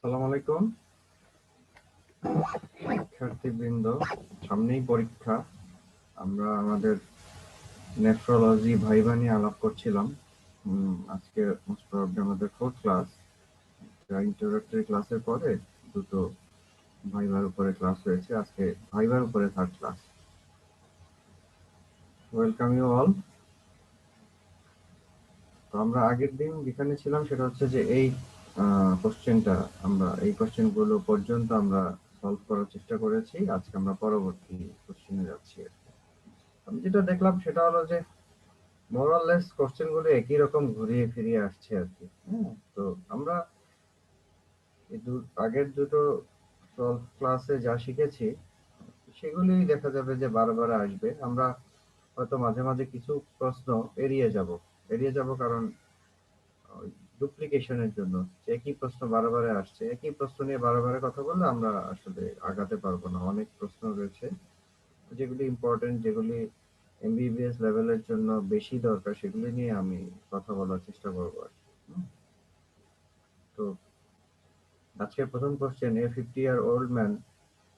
আসসালামু আলাইকুম শিক্ষার্থীবৃন্দ, সামনেই পরীক্ষা। আমরা আমাদের নেফ্রোলজি ভাইভা নিয়ে আলাপ করছিলাম। আজকে মোস্ট প্রবাবলি আমাদের ফোর্থ ক্লাস। ইন্ট্রোডাক্টরি ক্লাসের পরে দুটো ভাইভার উপরে ক্লাস হয়েছে, আজকে ভাইভার উপরে third class. Welcome you all. তো আমরা আগের দিন যেখানে ছিলাম সেটা হচ্ছে যে এই কোশ্চেনগুলো পর্যন্ত আমরা সলভ করার চেষ্টা করেছি। আজকে আমরা পরবর্তী কোশ্চেনে যাচ্ছি। আমি যেটা দেখলাম সেটা হলো যে মোরাললেস কোশ্চেন গুলো একই রকম ঘুরিয়ে ফিরিয়ে আসছে আর কি। তো আমরা আগের দুটো সলভ ক্লাসে যা শিখেছি সেগুলোই দেখা যাবে যে বারবার আসবে। আমরা হয়তো মাঝে মাঝে কিছু প্রশ্ন এড়িয়ে যাব কারণ ডুপ্লিকেশনের জন্য। একই প্রশ্ন বারবার আসছে, একই প্রশ্ন নিয়ে বারবার কথা বললে আমরা আসলে আগাতে পারবো না। অনেক প্রশ্ন রয়েছে যেগুলি ইম্পর্টেন্ট, যেগুলি এমবিবিএস লেভেলের জন্য বেশি দরকার, সেগুলি নিয়ে আমি কথা বলার চেষ্টা করব আর কি। তো আজকের প্রথম question, A 50-year-old man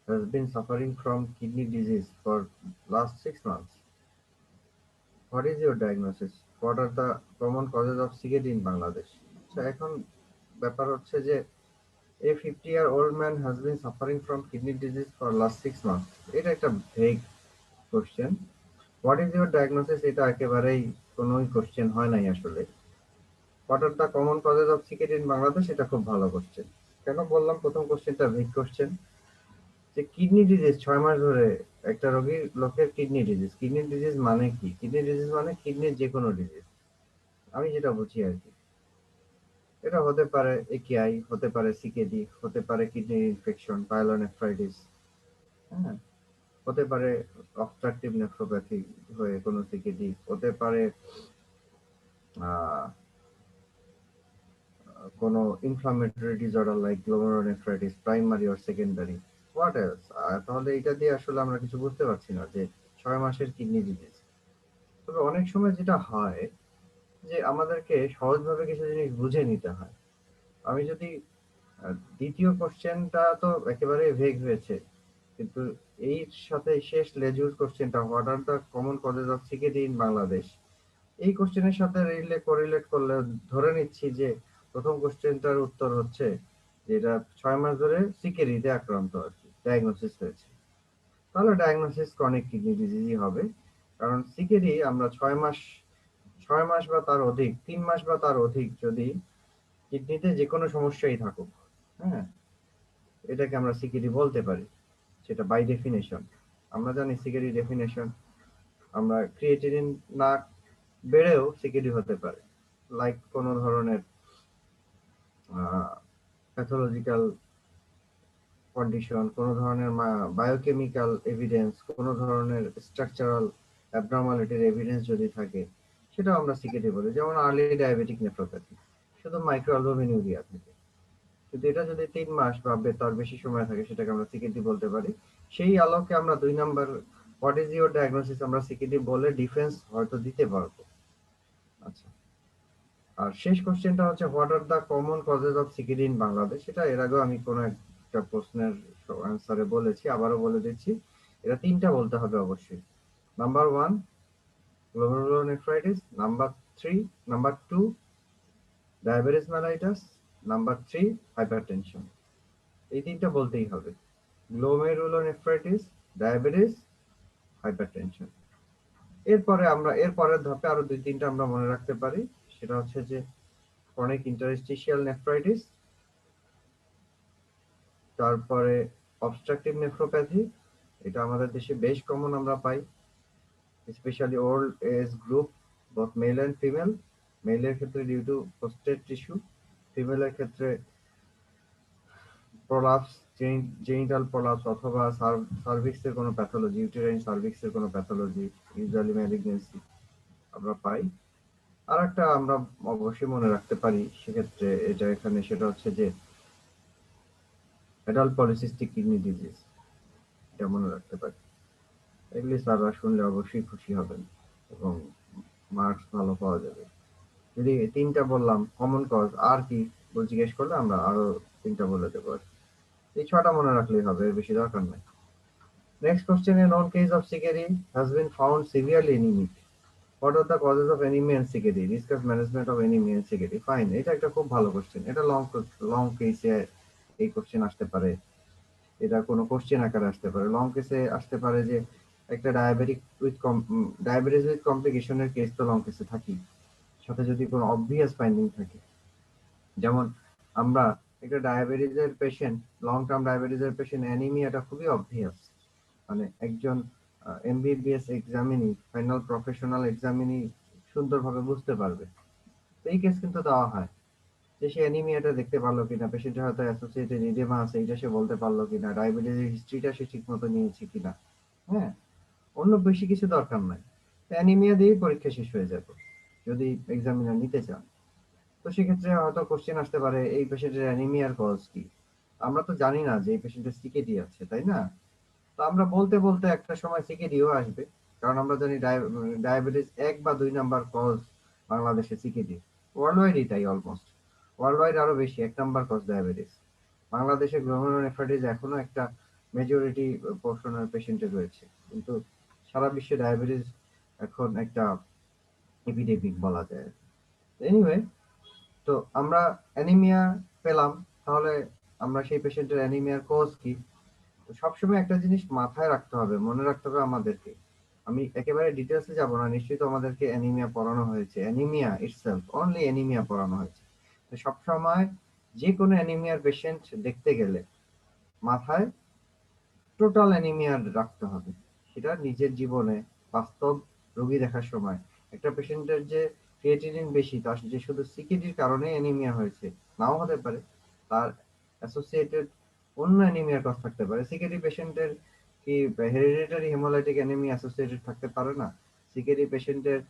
has been suffering from kidney disease for last 6 months. What is your diagnosis? What are the common causes of CKD in Bangladesh? এখন ব্যাপার হচ্ছে যে a 50-year-old man has been suffering from kidney disease for last 6 months. এটা একটা vague question. What is your diagnosis, এটা একেবারেই কোনোই question হয় নাই আসলে। What are the common causes of CKD in Bangladesh, এটা খুব ভালো কোশ্চেন। কেন বললাম প্রথম কোশ্চেনটা ভিক কোশ্চেন? যে কিডনি ডিজিজ 6 মাস ধরে একটা লোকের কিডনি ডিজিজ মানে কি? কিডনি ডিজিজ মানে কিডনির যে কোনো ডিজিজ, আমি যেটা বুঝি আর কি। এটা হতে পারে একিআই, হতে পারে সিকেডি, হতে পারে কিডনি ইনফেকশন, পাইলোনেফ্রাইটিস, হ্যাঁ, হতে পারে অবস্ট্রাকটিভ নেফ্রোপ্যাথি হয়ে কোনো সিকেডি, হতে পারে কোনো inflammatory disorder like glomerulonephritis, primary or secondary. What else? তাহলে এটা দিয়ে আসলে আমরা কিছু বুঝতে পারছি না যে 6 মাসের কিডনি ডিজিজ। তবে অনেক সময় যেটা হয় যে আমাদেরকে সহজভাবে কিছু জিনিস বুঝে নিতে হয়। আমি যদি দ্বিতীয় কোশ্চেনটা তো একেবারে ভেগ হয়েছে, কিন্তু এর সাথে শেষ লেজুর কোশ্চেনটা, what are the common causes of CKD in Bangladesh, এই কোশ্চেনের সাথে কোরিলেট করলে ধরে নিচ্ছি যে প্রথম কোশ্চেনটার উত্তর হচ্ছে যে এটা 6 মাস ধরে সিকেরিতে আক্রান্ত আর কি, ডায়াগনোসিস হয়েছে। তাহলে ডায়াগনোসিস ক্রনিক কিডনি ডিজিজই হবে। কারণ সিকেরি আমরা 6 মাস বা তার অধিক, 3 মাস বা তার অধিক যদি কিডনিতে যে কোনো সমস্যাই থাকুক, হ্যাঁ, এটাকে আমরা সিকেরি বলতে পারি। সেটা বাই ডেফিনেশন। আমরা জানি সিকেরি ডেফিনেশন, আমরা ক্রিয়েটিনিন না বেড়েও সিকেডি হতে পারে, লাইক কোনো ধরনের প্যাথোলজিক্যাল কন্ডিশন, কোনো ধরনের বায়োকেমিক্যাল এভিডেন্স, কোনো ধরনের স্ট্রাকচারাল অ্যাবনর্মালিটির এভিডেন্স যদি থাকে, সেটাও আমরা সিকেডি বলি। যেমন আর্লি ডায়াবেটিক নেফ্রোপ্যাথি, শুধু মাইক্রোঅ্যালবুমিনুরিয়া থাকে, কিন্তু এটা যদি 3 মাস বা তার বেশি সময় থাকে, সেটাকে আমরা সিকেডি বলতে পারি। সেই আলোকে আমরা 2 নম্বর হোয়াট ইজ ইউর ডায়াগনোসিস আমরা সিকেডি বলে ডিফেন্স হয়তো দিতে পারবো। আচ্ছা, আর শেষ কোশ্চেনটা হচ্ছে what are the common causes of CKD in Bangladesh. এটা এর আগেও আমি কোনো একটা প্রশ্নের অ্যান্সারে বলেছি, আবারও বলে দিচ্ছি। এটা তিনটা বলতে হবে অবশ্যই। Number 1 glomerulonephritis, number 2 diabetes mellitus, number 3 hypertension. এই তিনটা বলতেই হবে, গ্লোমেরুলোনেফ্রাইটিস, ডায়াবেটিস, হাইপারটেনশন। এর পরের ধাপে আরো 2-3টা আমরা মনে রাখতে পারি। সেটা হচ্ছে যে ক্রনিক ইন্টারস্টিশিয়াল নেফ্রাইটিস, তারপরে অবস্ট্রাকটিভ নেফ্রোপ্যাথি, এটা আমাদের দেশে বেশ কমন আমরা পাই, specially old age group, both male and female. মেলের ক্ষেত্রে ডিউ টু প্রোস্টেট টিস্যু, ফিমেলের ক্ষেত্রে প্রলাপস, জেনিটাল প্রলাপস অথবা সার্ভিক্সের কোনো প্যাথোলজি, ইউটেরাইন সার্ভিক্সের কোনো প্যাথোলজি, ইউজুয়ালি ম্যালিগনেন্সি আমরা পাই। আর একটা আমরা অবশ্যই মনে রাখতে পারি সেক্ষেত্রে এটা এখানে, সেটা হচ্ছে যে অ্যাডাল্ট পলিসিস্টিক কিডনি ডিজিজ, এটা মনে রাখতে পারি। এগুলি স্যাররা শুনলে অবশ্যই খুশি হবেন এবং মার্কস ভালো পাওয়া যাবে। যদি তিনটা বললাম কমন কজ, আর কি জিজ্ঞেস করলে আমরা আরো তিনটা বলে দেবো আর কি। এই 6টা মনে রাখলেই হবে, এর বেশি দরকার নাই। Next question, A known case of CKD has been found severely anemic. What are the causes of anemia and CKD? Discuss management of anemia and CKD. Fine, এটা একটা খুব ভালো কোশ্চেন। এটা লং কেসে এই কোশ্চেন আসতে পারে, এটা কোনো কোশ্চেন আকারে আসতে পারে। লং কেসে আসতে পারে যে একটা ডায়াবেটিস উইথ কমপ্লিকেশনের কেস তো লং কেসে থাকি, সাথে যদি কোনো অবভিয়াস ফাইন্ডিং থাকে, যেমন আমরা একটা ডায়াবেটিসের পেশেন্ট, লং টার্ম ডায়াবেটিসের পেশেন্ট অ্যানিমিয়াটা খুবই অবভিয়াস, মানে একজন MBBS examinee, final professional examinee সুন্দরভাবে বুঝতে পারবে। তো এই কেস কিন্তু দেওয়া হয় যে সে অ্যানিমিয়াটা দেখতে পারলো কিনা, পেশেন্টের হয়তো অ্যাসোসিয়েটেড ইডেমা আছে এটা সে বলতে পারলো কিনা, ডায়াবেটিসের হিস্ট্রিটা সে ঠিক মতো নিয়েছে কিনা। হ্যাঁ, অন্য বেশি কিছু দরকার নাই, অ্যানিমিয়া দিয়েই পরীক্ষা শেষ হয়ে যাবে যদি এক্সামিনার নিতে চান। তো সেক্ষেত্রে হয়তো কোশ্চেন আসতে পারে এই পেশেন্টের অ্যানিমিয়ার কজ কি। আমরা তো জানি না যে এই পেশেন্টের সিকেডি আছে, তাই না? তো আমরা বলতে বলতে একটা সময় সিকেডিও আসবে, কারণ আমরা জানি ডায়াবেটিস 1 বা 2 নাম্বার কজ বাংলাদেশে সিকেডি, ওয়ার্ল্ড ওয়াইডই তাই, অলমোস্ট ওয়ার্ল্ড ওয়াইড আরো বেশি 1 নাম্বার কজ ডায়াবেটিস। বাংলাদেশে গ্লোমেরুলোনেফ্রাইটিস এখনো একটা মেজরিটি পোর্শনের পেশেন্টে রয়েছে, কিন্তু সারা বিশ্বে ডায়াবেটিস এখন একটা এপিডেমিক বলা যায়। এনিওয়ে, তো আমরা অ্যানিমিয়া পেলাম, তাহলে আমরা সেই পেশেন্টের অ্যানিমিয়ার কজ কি। তো সবসময় একটা জিনিস মাথায় রাখতে হবে, মনে রাখতে হবে আমাদেরকে, আমি একেবারে ডিটেলসে যাব না, নিশ্চয়ই তো আমাদেরকে অ্যানিমিয়া পড়ানো হয়েছে, অ্যানিমিয়া ইটসেলফ, অনলি অ্যানিমিয়া পড়ানো হয়েছে। তো সবসময় যে কোনো অ্যানিমিয়ার পেশেন্ট দেখতে গেলে মাথায় টোটাল অ্যানিমিয়া রাখতে হবে। সেটা নিজের জীবনে বাস্তব রোগী দেখার সময় একটা পেশেন্টের যে ক্রিয়েটিনিন বেশি, তার যে শুধু সিকেডির কারণে অ্যানিমিয়া হয়েছে নাও হতে পারে, তার অ্যাসোসিয়েটেড অন্য অ্যানিমিয়ার কজ থাকতে পারে। সিকেডি পেশেন্টের কি হেরিডিটারি হেমোলাইটিক অ্যানিমিয়া অ্যাসোসিয়েটেড থাকতে পারে না? সিকেডি পেশেন্টের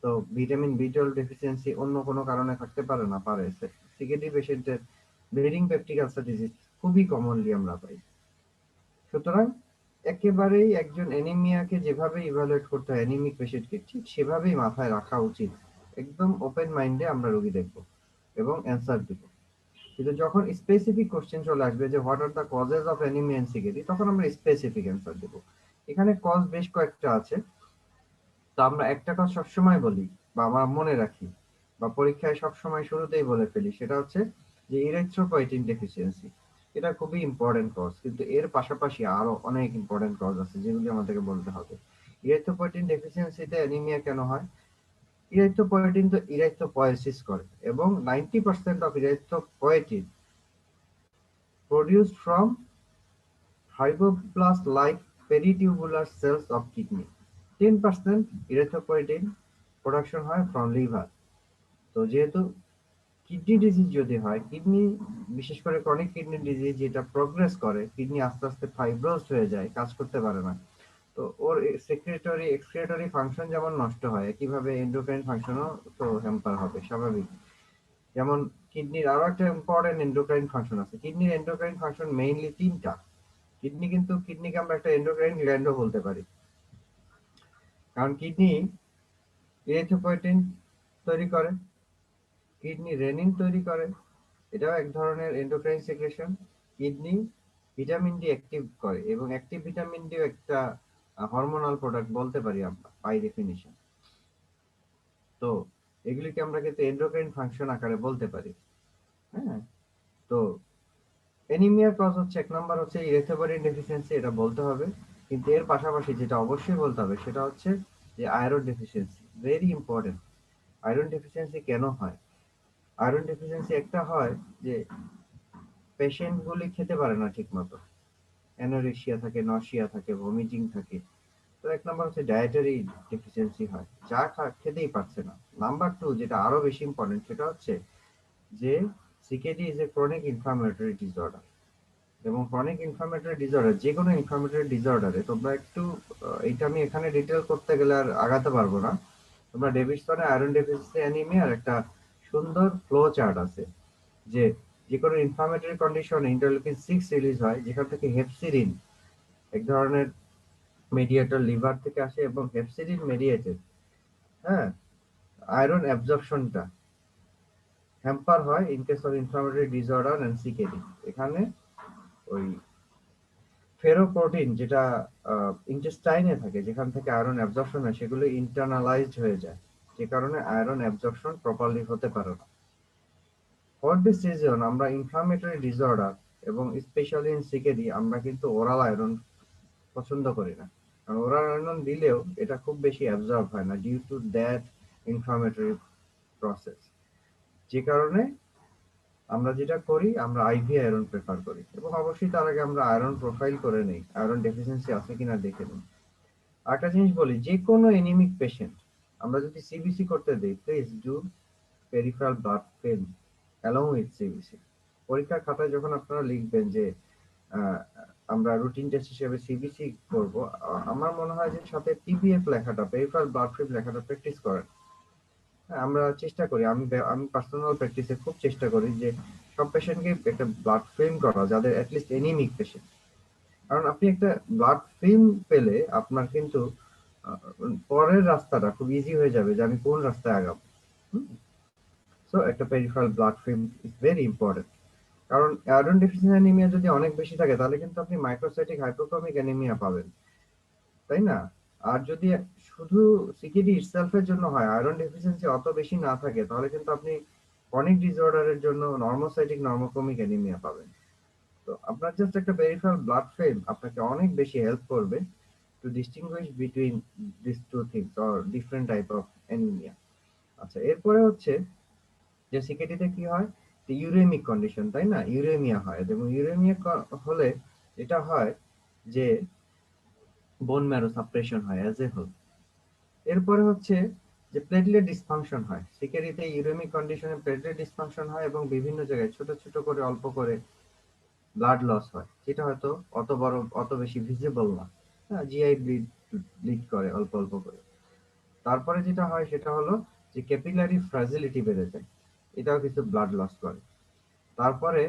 তো ভিটামিন বি12 ডেফিসিয়েন্সি অন্য কোনো কারণে থাকতে পারে না? পারে। সিকেডি পেশেন্টের ব্লিডিং পেপটিক আলসার ডিজিজ খুবই কমনলি আমরা পাই। সুতরাং একেবারেই একজন অ্যানিমিয়াকে যেভাবে ইভালুয়েট করতে হয় অ্যানিমিক পেশেন্টকে, ঠিক সেভাবেই মাথায় রাখা উচিত। একদম ওপেন মাইন্ডে আমরা রোগী দেখব এবং অ্যান্সার দিব। কিন্তু যখন স্পেসিফিক কোশ্চেন চলে আসবে যে what are the causes of anaemia and CKD, তখন আমরা স্পেসিফিক অ্যান্সার দেব। এখানে কজ বেশ কয়েকটা আছে, তো আমরা একটা কজ সবসময় বলি বা আমরা মনে রাখি বা পরীক্ষায় সবসময় শুরুতেই বলে ফেলি, সেটা হচ্ছে যে ইরিথ্রোপয়েটিন ডেফিসিয়েন্সি। এটা খুবই ইম্পর্টেন্ট কজ, কিন্তু এর পাশাপাশি আরো অনেক ইম্পর্টেন্ট কজ আছে যেগুলি আমাদেরকে বলতে হবে। ইরিথ্রোপয়েটিন ডেফিসিয়েন্সিতে অ্যানিমিয়া কেন হয়? ইরিথ্রোপয়েটিন তো ইরিথ্রোপয়েসিস করে, এবং 90% of erythropoietin produced from fibroblast-like peritubular cells of kidney. 10% erythropoietin production হয় from liver। তো যেহেতু কিডনি ডিজিজ যদি হয়, কিডনি বিশেষ করে ক্রনিক কিডনি ডিজিজ যেটা প্রোগ্রেস করে, কিডনি আস্তে আস্তে ফাইব্রোজড হয়ে যায়, কাজ করতে পারে না। তো ওর এক্সক্রিয়েটরি ফাংশন যেমন নষ্ট হয়, একইভাবে এন্ডোক্রাইন ফাংশনও তো হ্যাম্পার হবে, স্বাভাবিক। যেমন কিডনির আরো একটা ইম্পর্টেন্ট এন্ডোক্রাইন ফাংশন আছে। কিডনির এন্ডোক্রাইন ফাংশন মেইনলি 3টা। কিডনিকে আমরা একটা এন্ডোক্রাইন গ্ল্যান্ডও বলতে পারি, কারণ কিডনি ইরিথ্রোপয়েটিন তৈরি করে, কিডনি রেনিন তৈরি করে, এটাও এক ধরনের endocrine secretion. Kidney vitamin D active করে, এবং অ্যাক্টিভ ভিটামিন ডিও একটা হরমোনাল প্রোডাক্ট বলতে পারি আমরা বাই ডেফিনিশন। তো এগুলিকে আমরা কিন্তু এন্ডোক্রাইন ফাংশন আকারে বলতে পারি। হ্যাঁ, তো অ্যানিমিয়ার কজ হচ্ছে 1 নাম্বার হচ্ছে ইরিথ্রোপয়েটিন ডেফিসিয়েন্সি, এটা বলতে হবে। কিন্তু এর পাশাপাশি যেটা অবশ্যই বলতে হবে সেটা হচ্ছে যে iron deficiency, very important. Iron deficiency কেন হয়? আয়রন ডেফিসিয়েন্সি একটা হয় যে পেশেন্ট গুলি খেতে পারে না ঠিক মতো, অ্যানোরেক্সিয়া থাকে, নসিয়া থাকে, ভমিটিং থাকে। তো 1 নাম্বার হচ্ছে ডায়েটারি ডেফিসিয়েন্সি হয়, যা খেতেই পারছে না। নাম্বার 2 যেটা আরো বেশি ইম্পর্টেন্ট, সেটা হচ্ছে যে CKD is a chronic inflammatory disorder. এবং ক্রনিক ইনফ্লামেটরি ডিসঅর্ডার, যে কোনো ইনফ্লামেটরি ডিসঅর্ডারে তোমরা একটু এইটা আমি এখানে ডিটেল করতে গেলে আর আগাতে পারবো না। তোমরা ডেভিডসনের আয়রন ডেফিসিয়েন্সি অ্যানিমিয়ার একটা সুন্দর ফ্লো চার্ট আছে, যে যে কোনো ইনফ্লামেটরি কন্ডিশনে ইন্টারলিউকিন 6 রিলিজ হয়, যেখান থেকে হেপসিরিন, এক ধরনের মেডিয়েটর, লিভার থেকে আসে, এবং হেপসিরিন মেডিয়েটেড, হ্যাঁ, আয়রন অ্যাবজর্পশনটা হ্যাম্পার হয় in case of inflammatory disorder and CKD. এখানে ওই ফেরোপ্রোটিন যেটা ইন্টেস্টাইনে থাকে, যেখান থেকে আয়রন অ্যাবজর্পশন হয়, সেগুলো ইন্টারনালাইজড হয়ে যায়, যে কারণে আয়রন অ্যাবজর্পশন প্রপারলি হতে পারে না। ফর দিস রিজন আমরা ইনফ্লামেটরি ডিসঅর্ডার এবং স্পেশালি ইন সিকেডি আমরা কিন্তু ওরাল আয়রন পছন্দ করি না। কারণ ওরাল আয়রন দিলেও এটা খুব বেশি অ্যাবজর্ব হয় না due to that inflammatory process. যে কারণে আমরা যেটা করি, আমরা আইভি আয়রন প্রেফার করি, এবং অবশ্যই তার আগে আমরা আয়রন প্রোফাইল করে নেই, আয়রন ডেফিসিয়েন্সি আছে কিনা দেখে নিই। আরেকটা জিনিস বলি, যে কোনো এনিমিক পেশেন্ট আমরা যদি সিবিসি করতে দিই, please do peripheral blood film along with CBC. পরীক্ষার খাতায় যখন আপনারা লিখবেন যে আহ, আমরা রুটিন টেস্ট হিসেবে সিবিসি করব, আমার মনে হয় যে সাথে পিপিএফ লেখাটা, পেরিফেরাল ব্লাড ফিল্ম লেখাটা প্র্যাকটিস করেন। হ্যাঁ, আমরা চেষ্টা করি, আমি পার্সোনাল প্র্যাকটিসে খুব চেষ্টা করি যে সব পেশেন্টকে একটা ব্লাড ফিল্ম করা, যাদের অ্যাটলিস্ট এনিমিক পেশেন্ট। কারণ আপনি একটা ব্লাড ফিল্ম পেলে আপনার কিন্তু পরের রাস্তাটা খুব ইজি হয়ে যাবে যে আমি কোন রাস্তায় আগাবো। সো একটা peripheral blood film is very important. কারণ আয়রন ডেফিসিয়েন্সি অ্যানিমিয়া যদি অনেক বেশি থাকে, তাহলে কিন্তু আপনি মাইক্রোসাইটিক হাইপোক্রোমিক অ্যানিমিয়া পাবেন, তাই না? আর যদি শুধু সিকিডি ইটসেলফের জন্য হয়, আয়রন ডেফিসিয়েন্সি অত বেশি না থাকে, তাহলে কিন্তু আপনি ক্রনিক ডিসঅর্ডারের জন্য নর্মোসাইটিক নর্মোক্রোমিক অ্যানিমিয়া পাবেন। তো আপনার জাস্ট একটা পেরিফেরাল ব্লাড ফিল্ম আপনাকে অনেক বেশি হেল্প করবে to distinguish between this two things or different type of anaemia. আচ্ছা, এরপরে হচ্ছে যে সিকেটিতে কি হয়, ইউরেমিক কন্ডিশন, তাই না? ইউরেমিয়া হয়, এবং ইউরেমিয়া হলে এটা হয় যে বোন ম্যারো সাপ্রেশন হয় অ্যাজ এ হোল। এরপরে হচ্ছে যে প্লেটলেট ডিসফাংশন হয়। সিকেরিতে ইউরেমিক কন্ডিশনে প্লেটলেট ডিসফাংশন হয় এবং বিভিন্ন জায়গায় ছোট ছোট করে অল্প করে ব্লাড লস হয়, যেটা হয়তো অত বেশি ভিজিবল না। হ্যাঁ, জিআই ব্লিড ব্লিড করে অল্প অল্প করে। তারপরে যেটা হয় সেটা হলো যে ক্যাপিলারি ফ্রাজিলিটি বেড়ে যায়, এটাও কিছু ব্লাড লস করে। তারপরে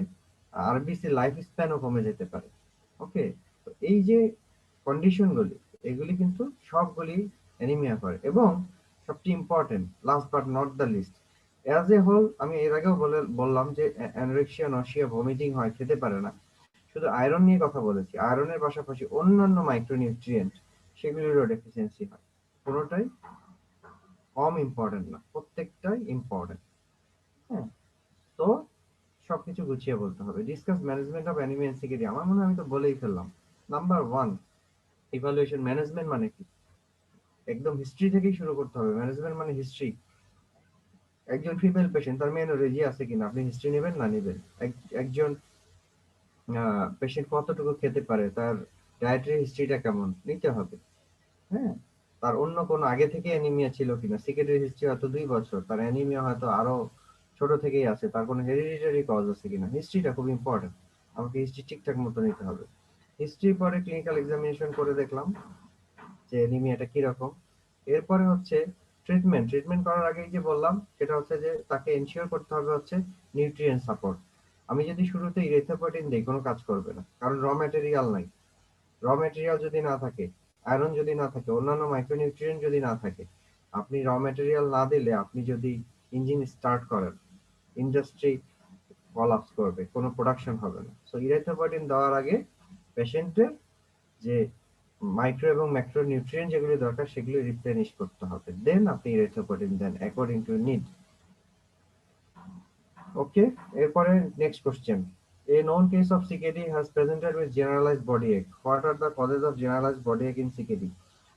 আরবিসি লাইফ স্প্যানও কমে যেতে পারে। ওকে, তো এই যে কন্ডিশনগুলি, এগুলি কিন্তু সবগুলি অ্যানিমিয়া করে। এবং সবচেয়ে important, last but not the least, as a whole, আমি এর আগেও বললাম যে অ্যানোরেক্সিয়া, নসিয়া, ভমিটিং হয়, খেতে পারে না। শুধু আয়রন নিয়ে কথা বলেছি, আয়রনের পাশাপাশি অন্যান্য মাইক্রোনিউট্রিয়েন্ট সেগুলিরও ডেফিসিয়েন্সি হয়। কোনোটাই কম ইম্পর্টেন্ট না, প্রত্যেকটাই ইম্পর্টেন্ট। হ্যাঁ, তো সবকিছু গুছিয়ে বলতে হবে। Discuss management of anaemia and CKD, আমার মনে হয় আমি তো বলেই ফেললাম। Number one, evaluation. ম্যানেজমেন্ট মানে কি? একদম হিস্ট্রি থেকেই শুরু করতে হবে। ম্যানেজমেন্ট মানে হিস্ট্রি। একজন ফিমেল পেশেন্ট, তার মেনোরেজিয়া আছে কিনা, আপনি হিস্ট্রি নেবেন না নেবেন? একজন পেশেন্ট কতটুকু খেতে পারে, তার ডায়েটারি হিস্ট্রিটা কেমন, নিতে হবে। হ্যাঁ, তার অন্য কোনো আগে থেকে অ্যানিমিয়া ছিল কিনা, সিকেডারি হিস্ট্রি হয়তো 2 বছর, তার অ্যানিমিয়া হয়তো আরো ছোট থেকেই আছে, তার কোনো হেরিডিটারি কজ আছে কিনা, হিস্ট্রিটা খুব ইম্পর্টেন্ট। আমাকে হিস্ট্রি ঠিকঠাক মতো নিতে হবে। হিস্ট্রি পরে ক্লিনিক্যাল এক্সামিনেশন করে দেখলাম যে অ্যানিমিয়াটা কিরকম। এরপরে হচ্ছে ট্রিটমেন্ট। ট্রিটমেন্ট করার আগেই যে বললাম সেটা হচ্ছে যে তাকে এনশিওর করতে হবে হচ্ছে নিউট্রিয়েন্ট সাপোর্ট। আমি যদি শুরুতে ইরেথ্রোপয়েটিন দিই, কোনো কাজ করবে না, কারণ র ম্যাটেরিয়াল নাই। র ম্যাটেরিয়াল যদি না থাকে, আয়রন যদি না থাকে, অন্যান্য মাইক্রোনিউট্রিয়েন্ট যদি না থাকে, আপনি র ম্যাটেরিয়াল না দিলে, আপনি যদি ইঞ্জিন স্টার্ট করেন, ইন্ডাস্ট্রি কলাপস করবে, কোনো প্রোডাকশন হবে না। সো ইরেথ্রোপয়েটিন দেওয়ার আগে পেশেন্টের যে মাইক্রো এবং ম্যাক্রো নিউট্রিয়েন্ট যেগুলি দরকার, সেগুলি রিপ্লেনিশ করতে হবে, দেন আপনি ইরেথ্রোপয়েটিন দেন অ্যাকর্ডিং টু নিড। ওকে, এরপরে next question. A known case of CKD has presented with generalized body ache. What are the causes of generalized body ache in CKD?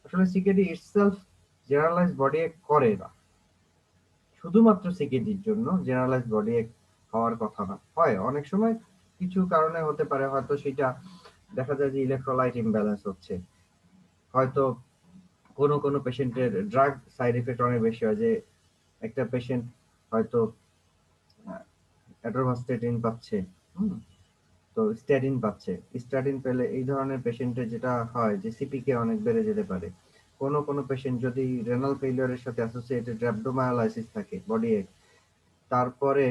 আসলে CKD itself generalized body ache করে না। শুধুমাত্র সিকেডির জন্য generalised body এক হওয়ার কথা না। হয় অনেক সময় কিছু কারণে হতে পারে, হয়তো সেটা দেখা যায় যে ইলেকট্রোলাইট ইমব্যালেন্স হচ্ছে, হয়তো কোনো পেশেন্টের ড্রাগ সাইড এফেক্ট অনেক বেশি হয়, যে একটা পেশেন্ট হয়তো অ্যাটোভাস্টেটিন পাচ্ছে, তো স্ট্যাটিন পাচ্ছে। স্ট্যাটিন পেলে এই ধরনের পেশেন্টের যেটা হয় যে সিপিকে অনেক বেড়ে যেতে পারে। কোনো পেশেন্ট যদি রেনাল ফেলিওরের সাথে অ্যাসোসিয়েটেড র্যাপডোমায়োলাইসিস থাকে, বডি এক, তারপরে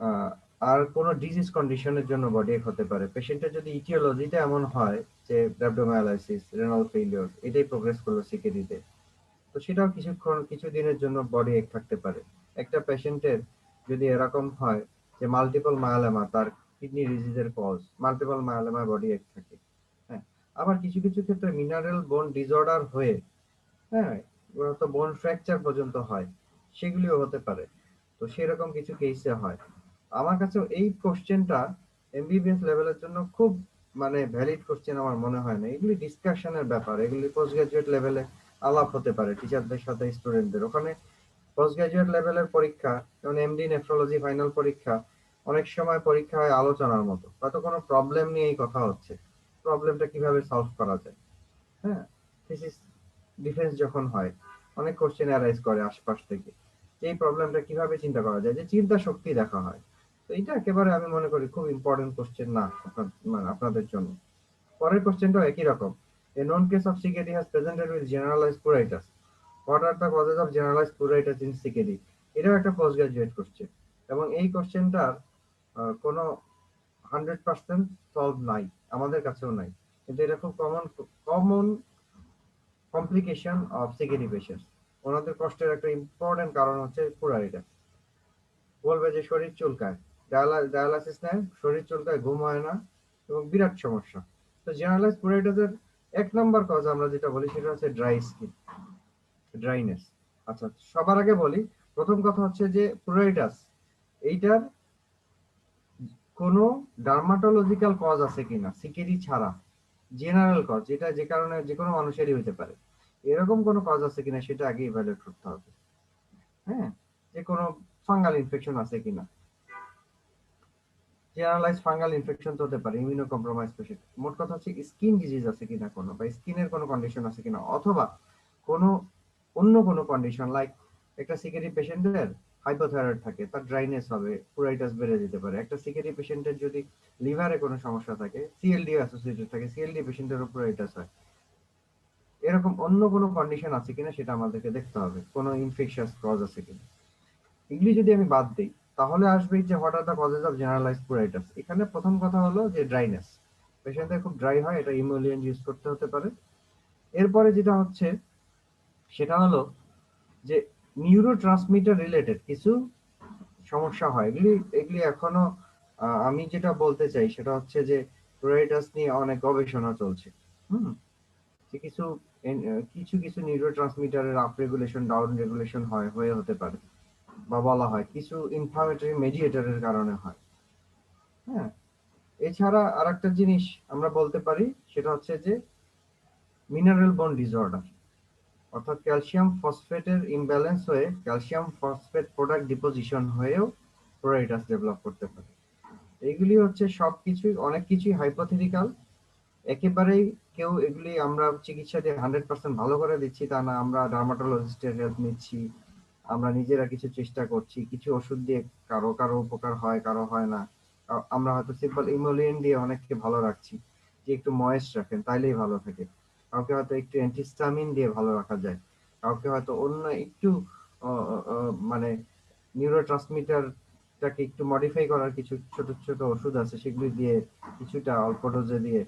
আহ, আর কোনো ডিজিজ কন্ডিশনের জন্য বডি এক হতে পারে। পেশেন্টের যদি ইটিওলজিতে এমন হয় যে র্যাপডোমায়োলাইসিস, রেনাল ফেলিওর, এটাই প্রোগ্রেস করলো সিকেডিতে, তো সেটাও কিছুদিনের জন্য বডি এক থাকতে পারে। একটা পেশেন্টের যদি এরকম হয় যে মাল্টিপল মায়োলেমা তার কিডনি ডিজিজের কজ, মাল্টিপল মায়োলেমা বডি এক থাকে। হ্যাঁ, আবার কিছু কিছু ক্ষেত্রে মিনারেল বোন ডিসঅর্ডার হয়ে, হ্যাঁ, তো বোন ফ্র্যাকচার পর্যন্ত হয়, সেগুলিও হতে পারে। তো সেরকম কিছু কেসে হয়। আমার কাছে এই কোশ্চেনটা এমবিবিএস লেভেলের জন্য খুব মানে ভ্যালিড কোশ্চেন আমার মনে হয় না। এগুলি ডিসকাশনের ব্যাপার, এগুলি পোস্ট গ্রাজুয়েট লেভেলে আলাপ হতে পারে টিচারদের সাথে স্টুডেন্টদের। ওখানে পোস্ট গ্রাজুয়েট লেভেলের পরীক্ষা, যেমন এমডি নেফ্রোলজি ফাইনাল পরীক্ষা, অনেক সময় পরীক্ষা হয় আলোচনার মতো, হয়তো কোনো প্রবলেম নিয়েই কথা হচ্ছে, প্রবলেমটা কিভাবে সলভ করা যায়। হ্যাঁ, থিসিস ডিফেন্স যখন হয়, অনেক কোশ্চেন অ্যারাইজ করে আশপাশ থেকে, এই প্রবলেমটা কিভাবে চিন্তা করা যায়, যে চিন্তা শক্তি দেখা হয়। তো এটা একেবারে আমি মনে করি খুব ইম্পর্টেন্ট কোশ্চেন না মানে আপনাদের জন্য। পরের কোশ্চেনটাও একই রকম। এ known case of CKD has presented with generalized pruritus. What are the causes of generalized pruritus in CKD? এটাও একটা পোস্ট গ্রাজুয়েট কোশ্চেন, এবং এই কোশ্চেনটার কোনো 100% সলভ নাই, আমাদের কাছেও নাই, কিন্তু এটা খুব common complication of CKD patients. ওনাদের কষ্টের একটা ইম্পর্টেন্ট কারণ হচ্ছে পুরারিটাস। বলবে যে শরীর চুলকায়, ডায়ালাইসিস নেয়, শরীর চুলকায়, ঘুম হয় না, এবং বিরাট সমস্যা। তো জেনারেলাইজ পুরারিটাসের এক নম্বর কজ আমরা যেটা বলি সেটা হচ্ছে ড্রাই স্কিন, ড্রাইনেস। আচ্ছা, সবার আগে বলি, প্রথম কথা হচ্ছে যে পুরারিটাস এইটার কোনো ডার্মাটোলজিক্যাল কজ আছে কিনা সিকেডি ছাড়া, জেনারেল কজ, যেটা যে কারণে যে কোনো মানুষেরই হতে পারে, এরকম কোনো কজ আছে কিনা সেটা আগে ইভ্যালুয়েট করতে হবে। হ্যাঁ, যে কোনো ফাঙ্গাল ইনফেকশন আছে কিনা, জেনারেলাইজ ফাঙ্গাল ইনফেকশন তো হতে পারে, ইমিউনো কম্প্রোমাইজ পেশেন্ট। মোট কথা হচ্ছে স্কিন ডিজিজ আছে কিনা কোনো, বা স্কিনের কোনো কন্ডিশন আছে কিনা, অথবা কোনো অন্য কোনো কন্ডিশন, লাইক একটা সিকেডি পেশেন্টের হাইপোথাইরয়েড থাকে, তার ড্রাইনেস হবে, পুরাইটাস বেড়ে যেতে পারে। একটা সিকেডি পেশেন্টের যদি লিভারে কোনো সমস্যা থাকে, সিএলডি অ্যাসোসিয়েটেড থাকে, সিএলডি পেশেন্টের পুরাইটাস হয়। এরকম অন্য কোনো কন্ডিশন আছে কিনা সেটা আমাদেরকে দেখতে হবে, কোনো ইনফেকশাস কজ আছে কিনা। এগুলি যদি আমি বাদ দিই, তাহলে আসবে যে what are the causes of generalised pruritus. এখানে প্রথম কথা হলো যে ড্রাইনেস, পেশেন্টের খুব ড্রাই হয়, এটা ইমোলিয়েন্ট ইউজ করতে হতে পারে। এরপরে যেটা হচ্ছে সেটা হলো যে নিউরো ট্রান্সমিটার রিলেটেড কিছু সমস্যা হয়। এগুলি এগুলি এখনো আমি যেটা বলতে চাই সেটা হচ্ছে যে পুরাইটাস নিয়ে অনেক গবেষণা চলছে। হুম, যে কিছু কিছু কিছু নিউরো ট্রান্সমিটারের আপ রেগুলেশন, ডাউন রেগুলেশন হয়ে হতে পারে, বা বলা হয় কিছু ইনফ্লামেটরি মেডিয়েটরের কারণে হয়। হ্যাঁ, এছাড়া আরেকটা জিনিস আমরা বলতে পারি সেটা হচ্ছে যে মিনারেল বোন ডিসঅর্ডার, অর্থাৎ ক্যালসিয়াম ফসফেটের ইমব্যালেন্স হয়ে ক্যালসিয়াম ফসফেট প্রোডাক্ট ডিপোজিশন হয়েও প্লোরাইটাস ডেভেলপ করতে পারে। এইগুলি হচ্ছে সবকিছুই, অনেক কিছুই হাইপোথেটিক্যাল, একেবারেই কেউ এগুলি আমরা চিকিৎসা দিয়ে 100% ভালো করে দিচ্ছি তা না। আমরা ডার্মাটোলজিস্টের হেল্প নিচ্ছি, আমরা নিজেরা কিছু চেষ্টা করছি, কিছু ওষুধ দিয়ে কারো কারো উপকার হয়, কারো হয় না। আমরা হয়তো সিম্পল ইমোলিয়েন্ট দিয়ে অনেককে ভালো রাখছি, যে একটু ময়েস্ট রাখেন তাইলেই ভালো থাকে। কাউকে হয়তো একটু অ্যান্টিস্টামিন দিয়ে ভালো রাখা যায়, কাউকে হয়তো অন্য একটু মানে নিউরো ট্রান্সমিটারটাকে একটু মডিফাই করার কিছু ছোট ছোট ওষুধ আছে, সেগুলি দিয়ে কিছুটা অল্প ডোজে দিয়ে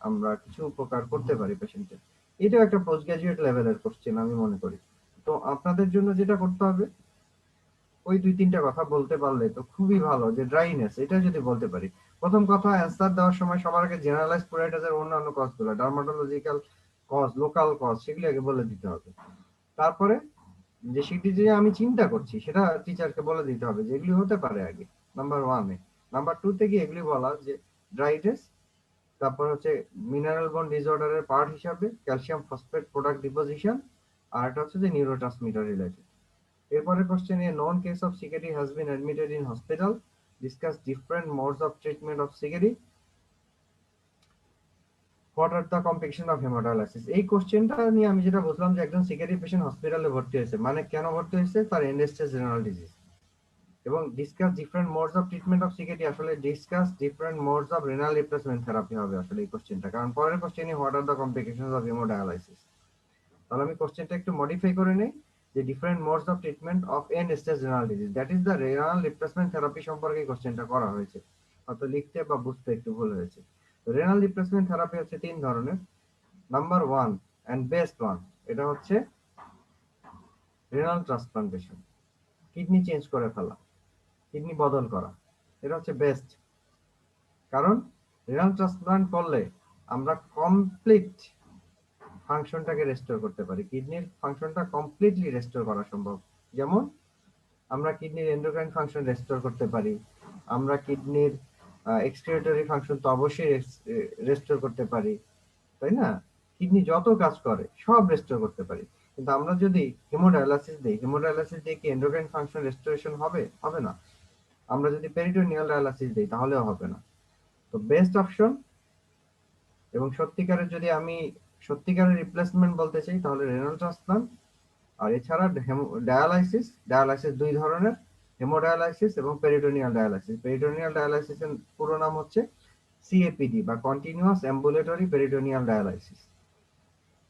আমরা কিছু উপকার করতে পারি পেশেন্টের। এটাও একটা পোস্ট গ্রাজুয়েট লেভেলের কোশ্চেন আমি মনে করি। তো আপনাদের জন্য যেটা করতে হবে, ওই দুই তিনটা কথা বলতে পারলে তো খুবই ভালো। যে ড্রাইনেস, এটা যদি বলতে পারি, প্রথম কথা অ্যান্সার দেওয়ার সময় সবার আগে জেনারেলাইজ পুরাইটাসের অন্যান্য কজগুলো, ডার্মাটোলজিক্যাল কজ, লোকাল কজ, সেগুলি আগে বলে দিতে হবে। তারপরে যে সেটি যে আমি চিন্তা করছি সেটা টিচারকে বলে দিতে হবে যে এগুলি হতে পারে আগে, নাম্বার ওয়ানে। নাম্বার টু তে গিয়ে এগুলি বলা যে ড্রাইনেস, তারপর হচ্ছে মিনারেল বন্ড ডিসঅর্ডারের পার্ট হিসাবে ক্যালসিয়াম ফসফেট প্রোডাক্ট ডিপোজিশন, আর এটা হচ্ছে যে নিউরোট্রান্সমিটার রিলেটেড। এরপরের question, A known case of CKD has been admitted in hospital. Discuss different modes of treatment of CKD. What are the complications of hemodialysis? এই কোশ্চেনটা নিয়ে আমি যেটা বুঝলাম যে একজন সিকেডি পেশেন্ট হসপিটালে ভর্তি হয়েছে, মানে কেন ভর্তি হয়েছে, তার এন্ড স্টেজ রেনাল ডিজিজ। এবং discuss different modes of treatment of CKD, আসলে discuss different modes of renal replacement therapy হবে আসলে এই কোশ্চেনটা, কারণ পরের কোশ্চেনই what are the complications of haemodialysis. তাহলে আমি কোশ্চেনটা একটু মডিফাই করে নেই, যে different modes of treatment of end stage renal disease, that is the renal replacement therapy সম্পর্কে কোশ্চেনটা করা হয়েছে, হয়তো লিখতে বা বুঝতে একটু ভুল হয়েছে। তো রেনাল রিপ্লেসমেন্ট থেরাপি হচ্ছে তিন ধরনের। Number one and best one, এটা হচ্ছে রেনাল ট্রান্সপ্লান্টেশন, কিডনি চেঞ্জ করে ফেলা। কিডনি বদল করা, এটা হচ্ছে বেস্ট। কারণ রিনাল ট্রান্সপ্লান্ট করলে আমরা কমপ্লিট ফাংশনটাকে রেস্টোর করতে পারি, কিডনির ফাংশনটা কমপ্লিটলি রেস্টোর করা সম্ভব। যেমন আমরা কিডনির এন্ডোক্রাইন ফাংশন রেস্টোর করতে পারি, আমরা কিডনির এক্সক্রিয়েটরি ফাংশন তো অবশ্যই রেস্টোর করতে পারি, তাই না? কিডনি যত কাজ করে সব রেস্টোর করতে পারি। কিন্তু আমরা যদি হিমোডায়ালাসিস দিই, হিমোডায়ালাসিস দিয়ে কি এন্ডোক্রাইন ফাংশন রেস্টোরেশন হবে? হবে না। আমরা যদি পেরিটোনিয়াল ডায়ালাসিস দিই তাহলেও হবে না। তো বেস্ট অপশন, এবং সত্যিকারের যদি আমি সত্যিকারের রিপ্লেসমেন্ট বলতে চাই তাহলে রেনাল ট্রান্সপ্লান্ট। আর এছাড়া ডায়ালাইসিস, ডায়ালাইসিস দুই ধরনের, হেমোডায়ালাইসিস এবং পেরিটোনিয়াল ডায়ালাইসিস। পেরিটোনিয়াল ডায়ালাইসিসের পুরো নাম হচ্ছে সিএপিডি বা কন্টিনিউয়াস অ্যাম্বুলেটরি পেরিটোনিয়াল ডায়ালাইসিস।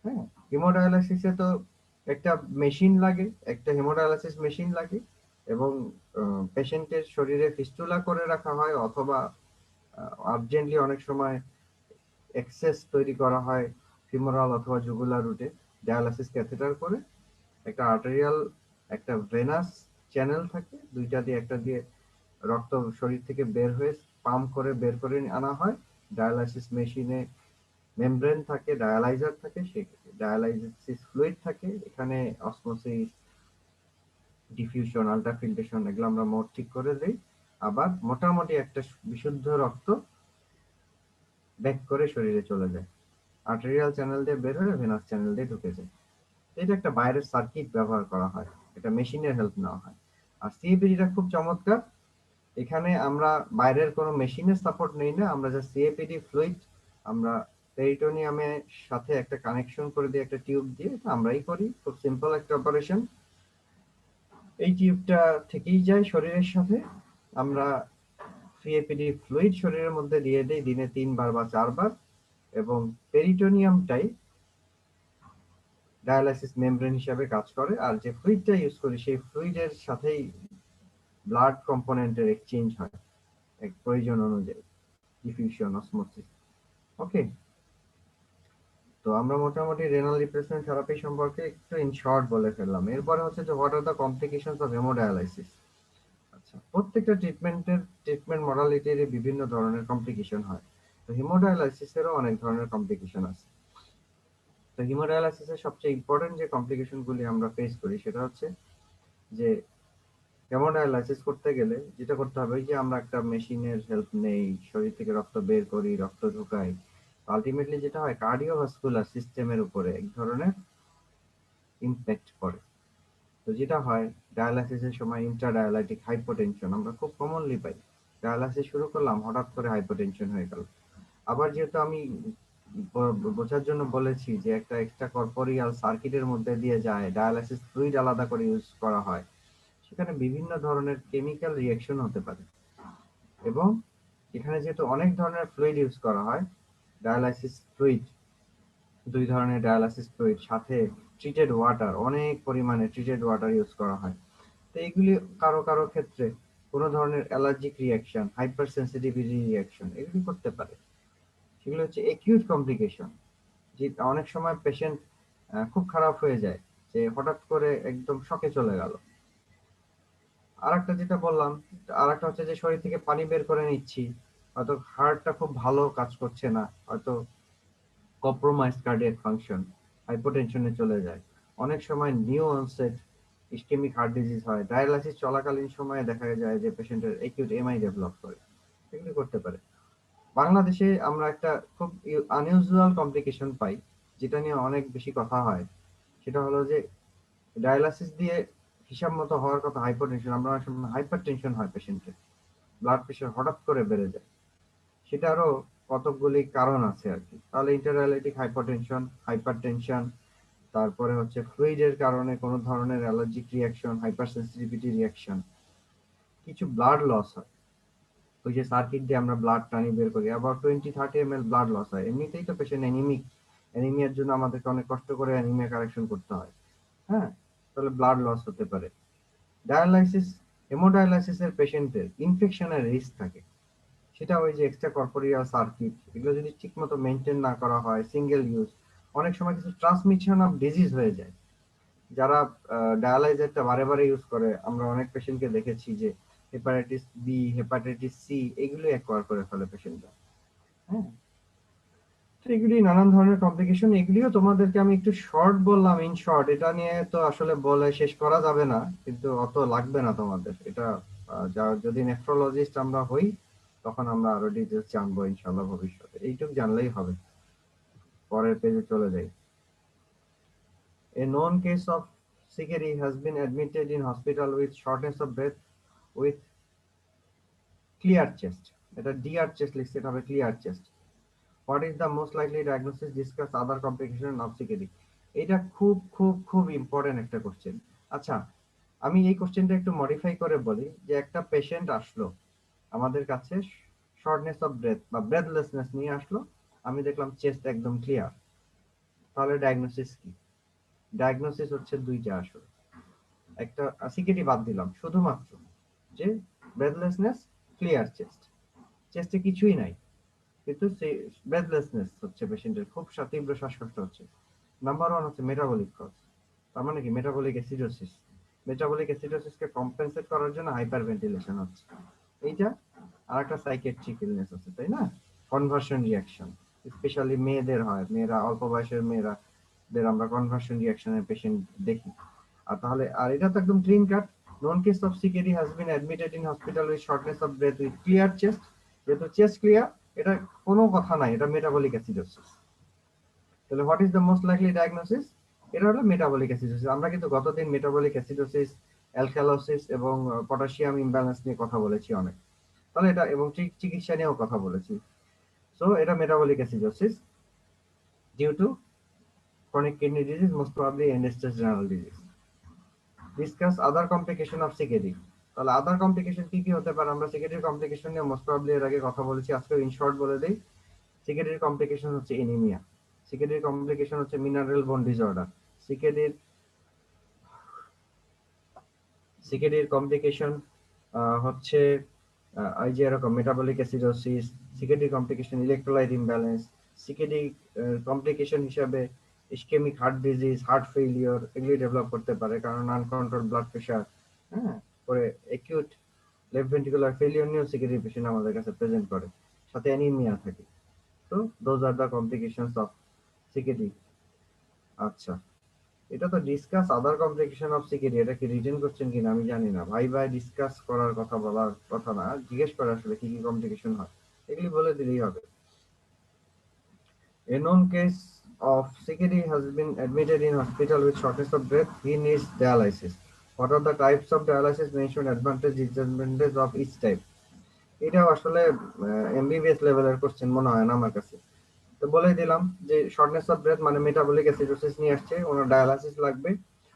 হ্যাঁ, হেমোডায়ালাইসিসে তো একটা মেশিন লাগে, একটা হেমোডায়ালাইসিস মেশিন লাগে, এবং পেশেন্টের শরীরে ফিস্টুলা করে রাখা হয়, অথবা আর্জেন্টলি অনেক সময় এক্সেস তৈরি করা হয় ফিমোরাল অথবা জুগুলার রুটে ডায়ালাইসিস ক্যাথেটার করে। একটা আর্টেরিয়াল, একটা ভেনাস চ্যানেল থাকে, দুইটা দিয়ে, একটা দিয়ে রক্ত শরীর থেকে বের হয়ে পাম্প করে বের করে আনা হয়। ডায়ালাইসিস মেশিনে মেমব্রেন থাকে, ডায়ালাইজার থাকে, সেই ডায়ালাইসিস ফ্লুইড থাকে, এখানে অসমোসিস, ডিফিউশন, আল্ট্রাফিল্ট্রেশন এগুলো আমরা মোট ঠিক করে দেই। আবার মোটামুটি একটা বিশুদ্ধ রক্ত ব্যাক করে শরীরে চলে যায়, আর্টেরিয়াল চ্যানেল দিয়ে বের হয়ে ভেনাস চ্যানেল দিয়ে ঢুকে যায়। এটা একটা বাইরের সার্কিট ব্যবহার করা হয়, এটা মেশিনের হেল্প নেওয়া হয়। আর সিএপিডিটা খুব চমৎকার, এখানে আমরা বাইরের কোনো মেশিনের সাপোর্ট নেই না, আমরা যা সিএপিডি ফ্লুইড আমরা পেরিটোনিয়ামের সাথে একটা কানেকশন করে দিয়ে একটা টিউব দিয়ে, এটা আমরাই করি, খুব সিম্পল একটা অপারেশন। এই টিউবটা থেকেই যায় শরীরের সাথে, আমরা সিএপিডি ফ্লুইড শরীরের মধ্যে দিয়ে দেই দিনে 3 বার বা 4 বার, এবং পেরিটোনিয়ামটাই ডায়ালাইসিস মেমব্রেন হিসাবে কাজ করে। আর যে ফ্লুইডটা ইউজ করি সেই ফ্লুইডের সাথেই ব্লাড কম্পোনেন্টের এক্সচেঞ্জ হয় এক প্রয়োজন অনুযায়ী, ডিফিউশন, অসমোসিস। ওকে, তো আমরা মোটামুটি রেনাল রিপ্লেসমেন্ট থেরাপি সম্পর্কে একটু ইন শর্ট বলে ফেললাম। এরপরে হচ্ছে যে what are the complications of haemodialysis. আচ্ছা, প্রত্যেকটা ট্রিটমেন্ট মডালিটির বিভিন্ন ধরনের কমপ্লিকেশন হয়, তো হিমোডায়ালাইসিসেরও অনেক ধরনের কমপ্লিকেশন আছে। তো হিমোডায়ালাইসিসের সবচেয়ে ইম্পর্টেন্ট যে কমপ্লিকেশনগুলি আমরা ফেস করি সেটা হচ্ছে যে হেমোডায়ালাইসিস করতে গেলে যেটা করতে হবে যে আমরা একটা মেশিনের হেল্প নেই, শরীর থেকে রক্ত বের করি, রক্ত ঢুকাই, আলটিমেটলি যেটা হয় কার্ডিওভাস্কুলার সিস্টেমের উপরে এক ধরনের ইমপ্যাক্ট পড়ে। তো যেটা হয় ডায়ালাইসিসের সময় ইন্ট্রাডায়ালাইটিক হাইপোটেনশন আমরা খুব কমনলি পাই। ডায়ালাইসিস শুরু করলাম, হঠাৎ করে হাইপোটেনশন হয়ে গেল। আবার যেহেতু আমি বোঝার জন্য বলেছি যে একটা এক্সট্রা কর্পোরিয়াল সার্কিটের মধ্যে দিয়ে যায়, ডায়ালাইসিস ফ্লুইড আলাদা করে ইউজ করা হয়, সেখানে বিভিন্ন ধরনের কেমিক্যাল রিঅ্যাকশন হতে পারে। এবং এখানে যেহেতু অনেক ধরনের ফ্লুইড ইউজ করা হয়, ডায়ালাইসিস ফ্লুইড, দুই ধরনের ডায়ালাইসিস ফ্লুইড, সাথে ট্রিটেড ওয়াটার, অনেক পরিমাণে ট্রিটেড ওয়াটার ইউজ করা হয়। তো এগুলি কারো কারো ক্ষেত্রে কোনো ধরনের allergic reaction, hyper sensitivity reaction এগুলি করতে পারে। সেগুলো হচ্ছে একিউট কমপ্লিকেশন, যে অনেক সময় পেশেন্ট খুব খারাপ হয়ে যায়, যে হঠাৎ করে একদম শকে চলে গেল। আরেকটা যেটা বললাম, আরেকটা হচ্ছে যে শরীর থেকে পানি বের করে নিচ্ছি, হয়তো হার্টটা খুব ভালো কাজ করছে না, হয়তো কম্প্রোমাইজ কার্ডিয়াক ফাংশন, হাইপোটেনশনে চলে যায়। অনেক সময় new onset ischaemic heart disease হয়, ডায়ালাইসিস চলাকালীন সময়ে দেখা যায় যে পেশেন্টের একিউট এমআই ডেভেলপ করে, এগুলি করতে পারে। বাংলাদেশে আমরা একটা খুব আনইউজুয়াল কমপ্লিকেশন পাই, যেটা নিয়ে অনেক বেশি কথা হয়, সেটা হলো যে ডায়ালাইসিস দিয়ে হিসাব মতো হওয়ার কথা হাইপোটেনশন, আমরা অনেক সময় হাইপার টেনশন হয় পেশেন্টের, ব্লাড প্রেশার হঠাৎ করে বেড়ে যায়। সেটারও কতকগুলি কারণ আছে আর কি। তাহলে ইন্টারডায়ালাইটিক হাইপারটেনশন, হাইপারটেনশন, তারপরে হচ্ছে ফ্লুইডের কারণে কোনো ধরনের allergic reaction, hyper sensitivity reaction, কিছু ব্লাড লস হয়, ওই যে সার্কিট দিয়ে আমরা ব্লাড টানি বের করি, আবার 20-30 ml ব্লাড লস হয়। এমনিতেই তো পেশেন্ট অ্যানিমিক, অ্যানিমিয়ার জন্য আমাদেরকে অনেক কষ্ট করে অ্যানিমিয়া কারেকশন করতে হয়। হ্যাঁ, তাহলে ব্লাড লস হতে পারে। ডায়ালাইসিস, হেমোডায়ালাইসিসের পেশেন্টের ইনফেকশনের রিস্ক থাকে, সেটা ওই যে এক্সট্রা কর্পোরিয়াল সার্কিট এগুলো যদি ঠিক মতো মেনটেন না করা হয়, সিঙ্গেল ইউজ, অনেক সময় কিছু ট্রান্সমিশন অফ ডিজিজ হয়ে যায়। যারা ডায়ালাইজারটা বারে বারে ইউজ করে, আমরা অনেক পেশেন্টকে দেখেছি যে হেপাটাইটিস বি, হেপাটাইটিস সি, এগুলো অ্যাকোয়ার করে ফেলে পেশেন্টরা। হ্যাঁ, তো এগুলি নানান ধরনের কমপ্লিকেশন, এগুলিও তোমাদেরকে আমি একটু শর্ট বললাম, ইন শর্ট। এটা নিয়ে তো আসলে বলে শেষ করা যাবে না, কিন্তু অত লাগবে না তোমাদের এটা। যদি নেফ্রোলজিস্ট আমরা হই, তখন আমরা আরো ডিটেলস জানবো ইনশাল্লাহ ভবিষ্যতে। এইটুকু জানলেই হবে। পরের পেজে চলে যাই। A known case of CKD has been admitted in hospital with shortness of breath with clear chest. এটা DR chest লিখছে, এটা হবে clear chest. What is the most likely diagnosis? Discuss other complication of CKD. এটা খুব খুব খুব important একটা question. আচ্ছা, আমি এই কোশ্চেনটা একটু মডিফাই করে বলি, যে একটা পেশেন্ট আসলো আমাদের কাছে শর্টনেস অফ ব্রেথ বা ব্রেথলেসনেস নিয়ে আসলো, আমি দেখলাম চেস্ট একদম ক্লিয়ার, তাহলে ডায়াগনোসিস কি? ডায়াগনোসিস হচ্ছে দুইটা আসলে। একটা সিকেডি বাদ দিলাম, শুধুমাত্র যে ব্রেথলেসনেস, ক্লিয়ার চেস্ট, চেস্টে কিছুই নাই, কিন্তু ব্রেথলেসনেস হচ্ছে পেশেন্টের, খুব তীব্র শ্বাসকষ্ট হচ্ছে। নাম্বার ওয়ান হচ্ছে মেটাবলিক কজ, তার মানে কি মেটাবলিক অ্যাসিডোসিস। মেটাবলিক অ্যাসিডোসিসকে কম্পেনসেট করার জন্য হাইপার ভেন্টিলেশন হচ্ছে এইটা। আর একটা সাইকিয়াট্রিক ইলনেস আছে, তাই না? কনভার্সন রিয়াকশন, স্পেশালি মেয়েদের হয়, মেয়েরা অল্প বয়সের মেয়েরা দের আমরা কনভার্সন রিয়াকশনের পেশেন্ট দেখি। আর তাহলে আর এটা তো একদম clean cut, known case of CKD has been admitted in hospital with shortness of breath with clear chest। যেহেতু চেস্ট ক্লিয়ার, এটা কোনো কথা নাই, এটা মেটাবলিক অ্যাসিডোসিস। তাহলে what is the most likely diagnosis? এটা হলো মেটাবলিক অ্যাসিডোসিস। আমরা কিন্তু গতদিন মেটাবলিক অ্যাসিডোসিস, অ্যালকালোসিস এবং পটাশিয়াম ইমব্যালেন্স নিয়ে কথা বলেছি অনেক, তাহলে এটা এবং চিকিৎসা নিয়েও কথা বলেছি। সো এটা metabolic acidosis due to chronic kidney disease, most probably end-stage renal disease. Discuss other complication of CKD। তাহলে আদার কমপ্লিকেশন কি কি হতে পারে? আমরা সিকেডির কমপ্লিকেশন নিয়ে মোস্ট প্রবাবলি এর আগে কথা বলেছি, আজকে ইন শর্ট বলে দেই। সিকেডির কমপ্লিকেশন হচ্ছে এনিমিয়া, সিকেডির কমপ্লিকেশন হচ্ছে মিনারেল বোন ডিসঅর্ডার, সিকেডির সিকেডির কমপ্লিকেশন হচ্ছে এই যে এরকম মেটাবলিক অ্যাসিডোসিস, সিকেডির complication electrolyte imbalance, CKD complication হিসাবে ischaemic heart disease, heart failure, এগুলি ডেভেলপ করতে পারে, কারণ আনকন্ট্রোল ব্লাড প্রেশার, হ্যাঁ, পরে অ্যাকিউট লেফট ভেন্ট্রিকুলার ফেইলিওর নিয়েও সিকেডি পেশেন্ট আমাদের কাছে প্রেজেন্ট করে, সাথে অ্যানিমিয়া থাকে। তো those are the complications of CKD. আচ্ছা, এটা তো discuss other complication of CKD, এটা কি রিটেন করছেন কিনা আমি জানি না। ভাই ভাই ডিসকাস করার কথা, বলার কথা না, জিজ্ঞেস করে আসলে কি কি কমপ্লিকেশন হয়, এগুলি বলে দিলেই হবে। A known case of CKD has been admitted in hospital with shortness of breath. He needs dialysis. What are the types of dialysis mentioned? Advantage, disadvantage of each type. এটাও আসলে এমবিবিএস লেভেলের question মনে হয় না আমার কাছে। তো বলে দিলাম যে শর্টনেস অফ ব্রেথ মানে মেটাবলিক অ্যাসিডোসিস নিয়ে আসছে, ওনার ডায়ালাইসিস লাগবে।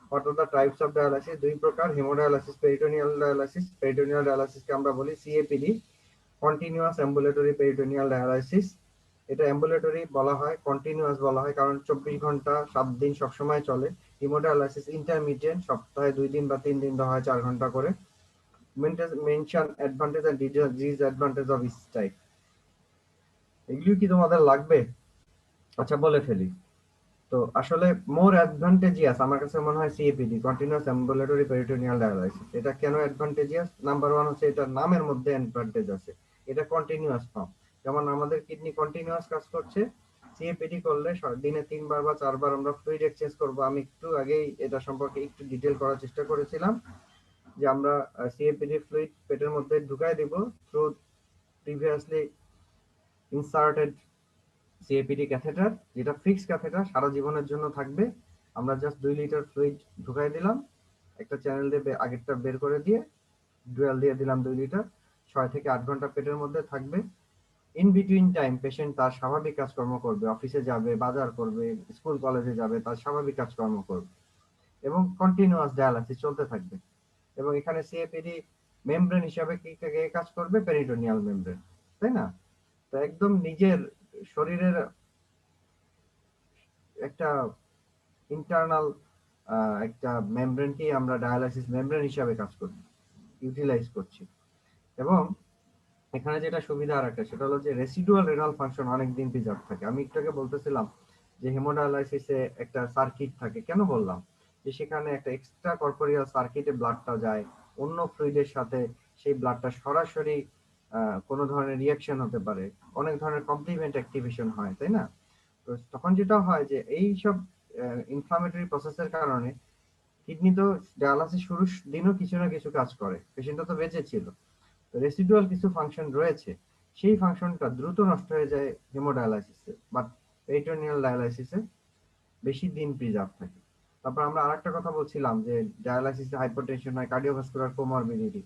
What are the types of dialysis? দুই প্রকার, হেমোডায়ালাইসিস, পেরিটোনিয়াল ডায়ালাইসিস। পেরিটোনিয়াল ডায়ালাইসিসকে আমরা বলি CAPD, continuous ambulatory peritoneal dialysis. এটা অ্যাম্বুলেটরি বলা হয়, কন্টিনিউয়াস বলা হয়, কারণ 24 ঘন্টা 7 দিন সবসময় চলে। হিমোডায়ালাইসিস ইন্টারমিডিয়েট, সপ্তাহে 2 দিন বা 3 দিন দেওয়া হয় 4 ঘন্টা করে। Mention advantage and disadvantage of each type. এগুলো কি তোমাদের লাগবে? আচ্ছা বলে ফেলি। তো আসলে মোর অ্যাডভান্টেজিয়াস আমার কাছে মনে হয় CAPD, continuous ambulatory peritoneal dialysis. এটা কেন অ্যাডভান্টেজিয়াস? নাম্বার ওয়ান হচ্ছে এটার নামের মধ্যে অ্যাডভান্টেজ আছে, এটা কন্টিনিউয়াস ফর্ম। যেমন আমাদের কিডনি কন্টিনিউয়াস কাজ করছে, সিএপিডি করলে দিনে 3 বার বা 4 বার আমরা ফ্লুইড এক্সচেঞ্জ করব। আমি একটু আগেই এটা সম্পর্কে একটু ডিটেল করার চেষ্টা করেছিলাম, যে আমরা সিএপিডি ফ্লুইড পেটের মধ্যে ঢুকাই দিব through previously inserted CAPD catheter, যেটা ফিক্স ক্যাথেটার, সারা জীবনের জন্য থাকবে। আমরা জাস্ট 2 লিটার ফ্লুইড ঢুকাই দিলাম, একটা চ্যানেল দিয়ে আগেরটা বের করে দিয়ে ডুয়াল দিয়ে দিলাম 2 লিটার, 6 থেকে 8 ঘন্টা পেটের মধ্যে থাকবে। ইন বিটুইন টাইম পেশেন্ট তার স্বাভাবিক কাজকর্ম করবে, অফিসে যাবে, বাজার করবে, স্কুল কলেজে যাবে, তার স্বাভাবিক কাজকর্ম করবে, এবং কন্টিনিউয়াস ডায়ালাইসিস চলতে থাকবে। এবং এখানে সিএপিডি মেমব্রেন হিসাবে কি কাজ করবে? পেরিটোনিয়াল মেমব্রেন, তাই না? তো একদম নিজের শরীরের একটা ইন্টারনাল একটা মেমব্রেনকেই আমরা ডায়ালাইসিস মেমব্রেন হিসাবে কাজ করি, ইউটিলাইজ করছি। এবং এখানে যেটা সুবিধা আর একটা, সেটা হলো যে রেসিডুয়াল রেনাল ফাংশন অনেক দিন প্রিজার্ভ থাকে। আমি একটু আগে বলতেছিলাম যে হেমোডায়ালাইসিসে একটা সার্কিট থাকে, কেন বললাম? যে সেখানে একটা এক্সট্রা কর্পোরিয়াল সার্কিটে ব্লাডটা যায়, অন্য ফ্লুইডের সাথে সেই ব্লাডটা সরাসরি কোনো ধরনের রিয়াকশন হতে পারে, অনেক ধরনের কমপ্লিমেন্ট অ্যাক্টিভেশন হয়, তাই না? তো তখন যেটা হয় যে এই সব ইনফ্লামেটরি প্রসেসের কারণে কিডনি তো ডায়ালাসিস শুরুর দিনও কিছু না কিছু কাজ করে, পেশেন্টটা তো বেঁচে ছিল, তো রেসিডুয়াল কিছু ফাংশন রয়েছে, সেই ফাংশনটা দ্রুত নষ্ট হয়ে যায় হেমোডায়ালাইসিসে, বাট পেরিটোনিয়াল ডায়ালাইসিসে বেশি দিন প্রিজার্ভ থাকে। তারপর আমরা আরেকটা কথা বলছিলাম যে ডায়ালাইসিসে হাইপারটেনশন হয়, কার্ডিওভাস্কুলার কোমরবিডিটি।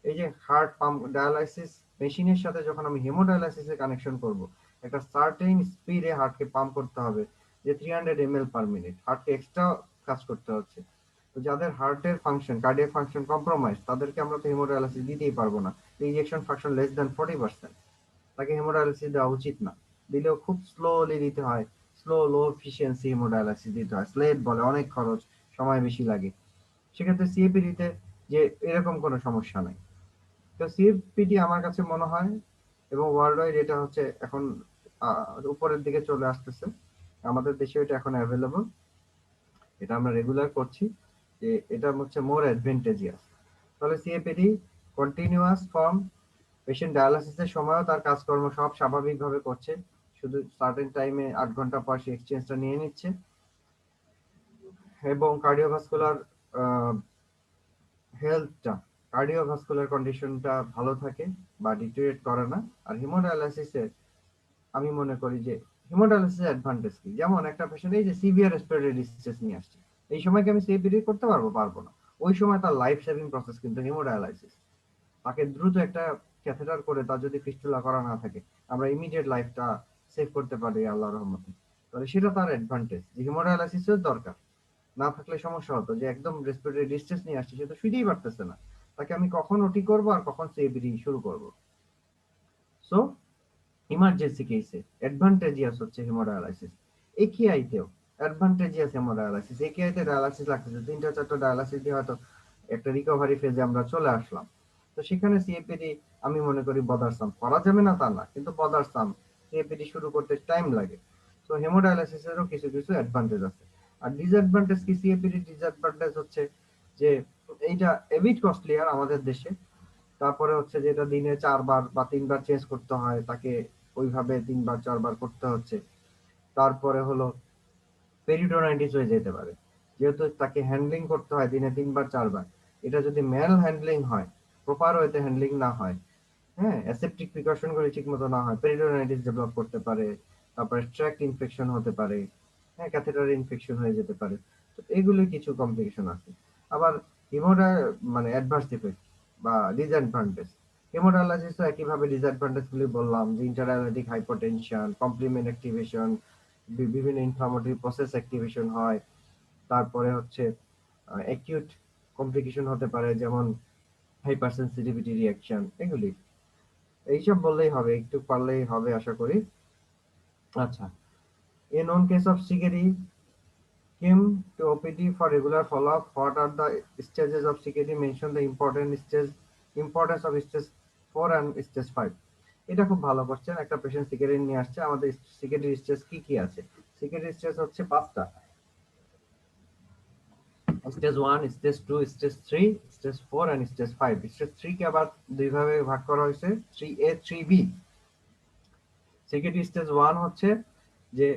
এই যে হার্ট পাম্প ডায়ালাইসিস মেশিনের সাথে যখন আমি হেমোডায়ালাইসিসে কানেকশন করব, একটা সার্টেন স্পিডে হার্টকে পাম্প করতে হবে, যে 300 ml/মিনিট, হার্টকে এক্সট্রা কাজ করতে হচ্ছে। তো যাদের হার্টের ফাংশন, কার্ডিয়াক ফাংশন কম্প্রোমাইজ, তাদেরকে আমরা তো হেমোডায়ালাইসিস দিতেই পারবো না। ইনজেকশন ফ্র্যাকশন লেস দ্যান 40%, তাকে হেমোডায়ালিসিস দেওয়া উচিত না। দিলেও খুব স্লোলি দিতে হয়, স্লো লো এফিসিয়েন্সি হেমোডায়ালিসিস দিতে হয়। স্লেট বলে অনেক খরচ, সময় বেশি লাগে। সেক্ষেত্রে সিএপিডিতে যে এরকম কোনো সমস্যা নাই। তো সিএপিডি আমার কাছে মনে হয়, এবং ওয়ার্ল্ড ওয়াইড এটা হচ্ছে এখন উপরের দিকে চলে আসতেছে, আমাদের দেশে এটা এখন অ্যাভেলেবল, এটা আমরা রেগুলার করছি, যে এটা হচ্ছে মোর অ্যাডভান্টেজিয়াস। তাহলে সিএপিডি কন্টিনিউয়াস ফর্ম, পেশেন্ট ডায়ালাসিসের সময়ও তার কাজকর্ম সব স্বাভাবিকভাবে করছে, শুধু সার্টেন টাইমে 8 ঘন্টা পর সে এক্সচেঞ্জটা নিয়ে নিচ্ছে, এবং কার্ডিওভাস্কুলার হেলথটা, কার্ডিওভাস্কুলার কন্ডিশনটা ভালো থাকে বা ডিটেরিয়েট করে না। আর হিমোডায়ালাইসিসে আমি মনে করি যে হিমোডায়ালিসিসের অ্যাডভান্টেজ কি, যেমন একটা পেশেন্ট এই যে সিভিয়ার রেসপিরেটরি ডিস্ট্রেস নিয়ে আসছে, এই সময় কি আমি সিএপিডি করতে পারবো? পারবো না। ওই সময় তার লাইফ সেভিং প্রসেস কিন্তু হিমোডায়ালাইসিস। তাকে দ্রুত একটা ক্যাথেটার করে, তার যদি ফিস্টুলা করা না থাকে, আমরা ইমিডিয়েট লাইফটা সেভ করতে পারি আল্লাহর রহমতে। তাহলে সেটা তার অ্যাডভান্টেজ, যে হিমোডায়ালাইসিসের দরকার না থাকলে সমস্যা হতো, যে একদম রেসপিরেটরি ডিস্ট্রেস নিয়ে আসছে, সে তো শুইতেই পারতেছে না, তাকে আমি কখন ওটি করবো আর কখন সিএপিডি শুরু করব? সো ইমার্জেন্সি কেসে অ্যাডভান্টেজিয়াস হচ্ছে হেমোডায়ালাইসিস। একিআইতেও অ্যাডভান্টেজিয়াস হেমোডায়ালাইসিস। একিআইতে ডায়ালাইসিস লাগতেছে 3টা 4টা ডায়ালাইসিস দিয়ে হয়তো একটা রিকভারি ফেজে আমরা চলে আসলাম। তো সেখানে সিএপিডি আমি মনে করি বদারসাম, করা যাবে না তা না, কিন্তু বদারসাম, সিএপিডি শুরু করতে টাইম লাগে। তো হেমোডায়ালাইসিসেরও কিছু কিছু অ্যাডভান্টেজ আছে। আর ডিসঅ্যাডভান্টেজ কি? সিএপিডি ডিসঅ্যাডভান্টেজ হচ্ছে যে এইটা এবিট কস্টলিয়ার আমাদের দেশে। তারপরে হচ্ছে যে এটা দিনে 4 বার বা 3 বার চেঞ্জ করতে হয়, তাকে ওইভাবে 3 বার 4 বার করতে হচ্ছে। তারপরে হলো পেরিটোনাইটিস হয়ে যেতে পারে, যেহেতু তাকে হ্যান্ডলিং করতে হয় দিনে 3 বার 4 বার। এটা যদি ম্যাল হ্যান্ডলিং হয়, প্রপার ওয়েতে হ্যান্ডলিং না হয়, হ্যাঁ, অ্যাসেপ্টিক প্রিকশন গুলো ঠিক মতো না হয়, পেরিটোনাইটিস ডেভেলপ করতে পারে, তারপরে ট্র্যাক্ট ইনফেকশন হতে পারে, হ্যাঁ, ক্যাথেটার ইনফেকশন হয়ে যেতে পারে। তো এগুলো কিছু কমপ্লিকেশন আছে। আবার হিমোডা মানে অ্যাডভার্স ইফেক্ট বা ডিসঅ্যাডভান্টেজ, হেমোডায়ালাইসিসও একইভাবে ডিসঅ্যাডভান্টেজ গুলি বললাম, যে ইন্টারডায়ালিটিক হাইপোটেনশন, কমপ্লিমেন্ট অ্যাক্টিভেশন, বিভিন্ন ইনফ্লামেটরি প্রসেস অ্যাক্টিভেশন হয়। তারপরে হচ্ছে অ্যাকিউট কমপ্লিকেশন হতে পারে, যেমন হাইপার সেন্সিটিভিটি রিঅ্যাকশন, এগুলি। এইসব বললেই হবে, একটু পারলেই হবে আশা করি। আচ্ছা, in known case of CKD came to OPD for regular follow-up. What are the stages of CKD? Mention the importance of stage 4 and stage 5. এটা খুব ভালো কোশ্চেন। একটা পেশেন্ট সিকেডি নিয়ে আসছে, আমাদের সিকেডি স্টেজ কি কি আছে? সিকেডি স্টেজ হচ্ছে 5টা: stage 1, stage 2, stage 3, stage 4 end stage 5। Stage 3 কে আবার দুই ভাবে ভাগ করা হয়েছে, 3A 3B। সিকেডি স্টেজ 1 হচ্ছে যে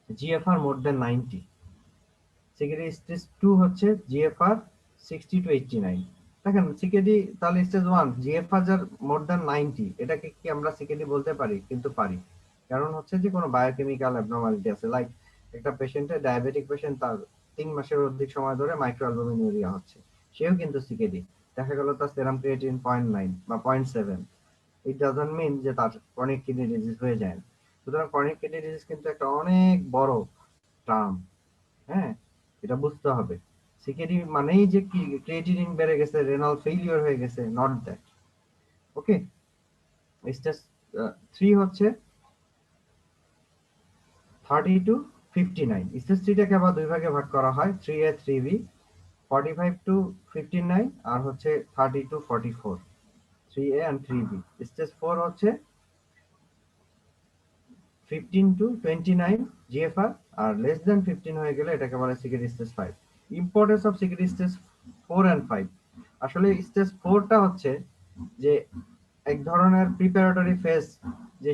GFR more than 90। CKD stage 2 হচ্ছে GFR 60 to 89। দেখেন সিকেডি তাহলে স্টেজ 1 GFR যার মোর দ্যান 90, এটাকে কি আমরা সিকেডি বলতে পারি? কিন্তু পারি। কারণ হচ্ছে যে কোনো বায়োকেমিক্যাল অ্যাবনরমালিটি আছে, লাইক একটা পেশেন্টের, ডায়াবেটিক পেশেন্ট, তার 3 মাসের অধিক সময় ধরে মাইক্রোঅ্যালবুমিনুরিয়া হচ্ছে, সেও কিন্তু সিকেডি। দেখা গেল তার সেরাম ক্রিয়েটিন 0.9 বা 0.7, ইট ডাজন্ট মিন যে তার ক্রনিক কিডনি ডিজিজ হয়ে যায় না। সুতরাং ক্রনিক কিডনি ডিজিজ কিন্তু একটা অনেক বড় টার্ম, হ্যাঁ, এটা বুঝতে হবে। সিকেডি মানেই যে কি ক্রিয়েটিনিন বেড়ে গেছে, রেনাল ফেইলিওর হয়ে গেছে, নট দ্যাট। ওকে, স্টেজ 3 হচ্ছে 30 to 59। স্টেজ 3 টাকে আবার দুই ভাগে ভাগ করা হয়, 3A 3B, 45 to 59, আর হচ্ছে 30 to 44, 3A and 3B। Stage 4 হচ্ছে 15 to 29 GFR, আর লেস দেন 15 হয়ে গেলে এটাকে বলে CKD stage 5। Importance of CKD stage 4 and 5। আসলে স্টেজ 4 টা হচ্ছে যে এক ধরনের প্রিপারেটরি ফেজ, যে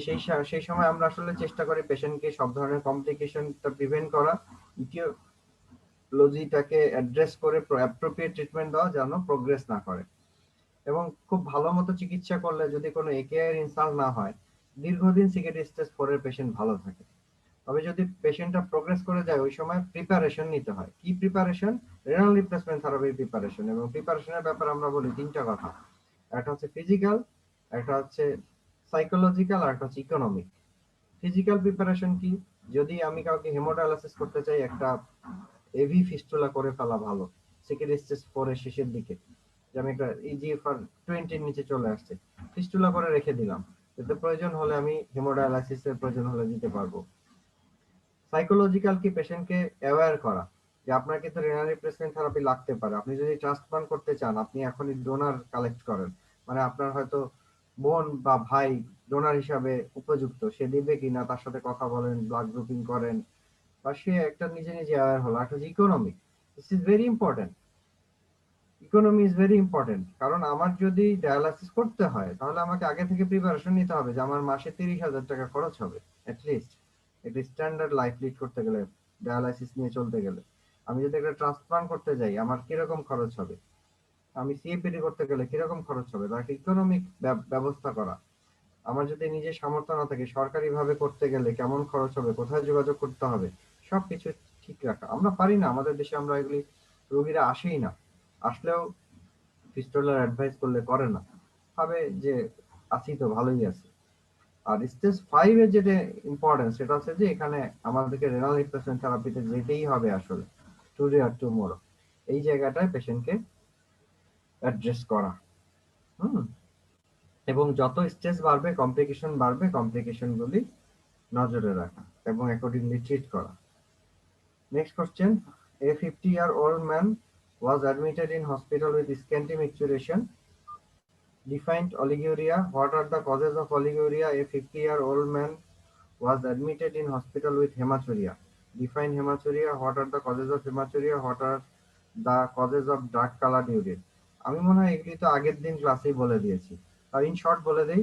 সেই সময় আমরা আসলে চেষ্টা করি পেশেন্টকে সব ধরনের কমপ্লিকেশনটা প্রিভেন্ট করা, ইটিওলজিটাকে অ্যাড্রেস করে অ্যাপ্রোপ্রিয়েট ট্রিটমেন্ট দেওয়া যেন প্রোগ্রেস না করে, এবং খুব ভালো মতো চিকিৎসা করলে যদি কোনো একেআই ইনসাল্ট না হয়, দীর্ঘদিন সিকেডি স্টেজ 4 এর পেশেন্ট ভালো থাকে। তবে যদি পেশেন্টটা প্রোগ্রেস করে যায়, ওই সময় প্রিপারেশন নিতে হয়। কি প্রিপারেশন? রেনাল রিপ্লেসমেন্ট থেরাপির প্রিপারেশন। এবং প্রিপারেশনের ব্যাপারে আমরা বলি তিনটা কথা। একটা হচ্ছে ফিজিক্যাল, একটা হচ্ছে সাইকোলজিক্যাল, আর একটা হচ্ছে ইকোনমিক। ফিজিক্যাল প্রিপারেশন কি? যদি আমি কাউকে হেমোডায়ালাইসিস করতে চাই, একটা এভি ফিস্টুলা করে ফেলা ভালো সিকেডি স্টেজ 4 এর শেষের দিকে, যে আমি একটা ইজিএফআর 20 এর নিচে চলে আসছে, ফিস্টুলা করে রেখে দিলাম, যাতে প্রয়োজন হলে আমি হেমোডায়ালাইসিসের প্রয়োজন হলে দিতে পারবো। সাইকোলজিক্যাল কি? পেশেন্টকে অ্যাওয়্যার করা যে আপনার কিন্তু রেনাল রিপ্লেসমেন্ট থেরাপি লাগতে পারে। আপনি যদি ট্রান্সপ্লান্ট করতে চান, আপনি এখনই ডোনার কালেক্ট করেন। মানে আপনার হয়তো বোন বা ভাই ডোনার হিসাবে উপযুক্ত, সে দিবে কিনা তার সাথে কথা বলেন, ব্লাড গ্রুপিং করেন, বা সে একটা নিজে নিজে অ্যাওয়্যার হলো। একটা economic, this is very important. Economy is very important, কারণ আমার যদি ডায়ালাইসিস করতে হয়, তাহলে আমাকে আগে থেকে প্রিপারেশন নিতে হবে যে আমার মাসে 30,000 টাকা খরচ হবে অ্যাটলিস্ট, একটা স্ট্যান্ডার্ড লাইফ লিড করতে গেলে, ডায়ালাইসিস নিয়ে চলতে গেলে। আমি যদি একটা ট্রান্সপ্লান্ট করতে যাই, আমার কিরকম খরচ হবে? আমি সিএপিডি করতে গেলে কিরকম খরচ হবে? তার একটা ইকোনমিক ব্যবস্থা করা। আমার যদি নিজের সামর্থ্য না থাকে, সরকারি ভাবে করতে গেলে কেমন খরচ হবে, কোথায় যোগাযোগ করতে হবে, সবকিছু ঠিক রাখা। আমরা পারি না, আমাদের দেশে আমরা এগুলি, রোগীরা আসেই না, আসলেও ফিস্টুলার অ্যাডভাইস করলে করে না, ভাবে যে আছি তো ভালোই আছে। আর স্টেজ 5 এর যেটা ইম্পর্টেন্স, সেটা হচ্ছে যে এখানে আমাদেরকে রেনাল রিপ্লেসমেন্ট থেরাপিতে যেতেই হবে আসলে, টুডে আর টুমরো। এই জায়গাটায় পেশেন্টকে অ্যাড্রেস করা। হুম। এবং যত স্টেজ বাড়বে, কমপ্লিকেশন বাড়বে, কমপ্লিকেশন গুলি নজরে রাখা এবং অ্যাকর্ডিংলি ট্রিট করা। Next question. A 50-year-old man was admitted in hospital with scanty micturition. Defined oliguria. What are the causes of oliguria? A 50-year-old man was admitted in hospital with hematuria. Define hematuria. What are the causes of hematuria? What are the causes of dark colored urine? আমি মনে হয় এগুলি তো আগের দিন ক্লাসেই বলে দিয়েছি, আর ইন শর্ট বলে দেই।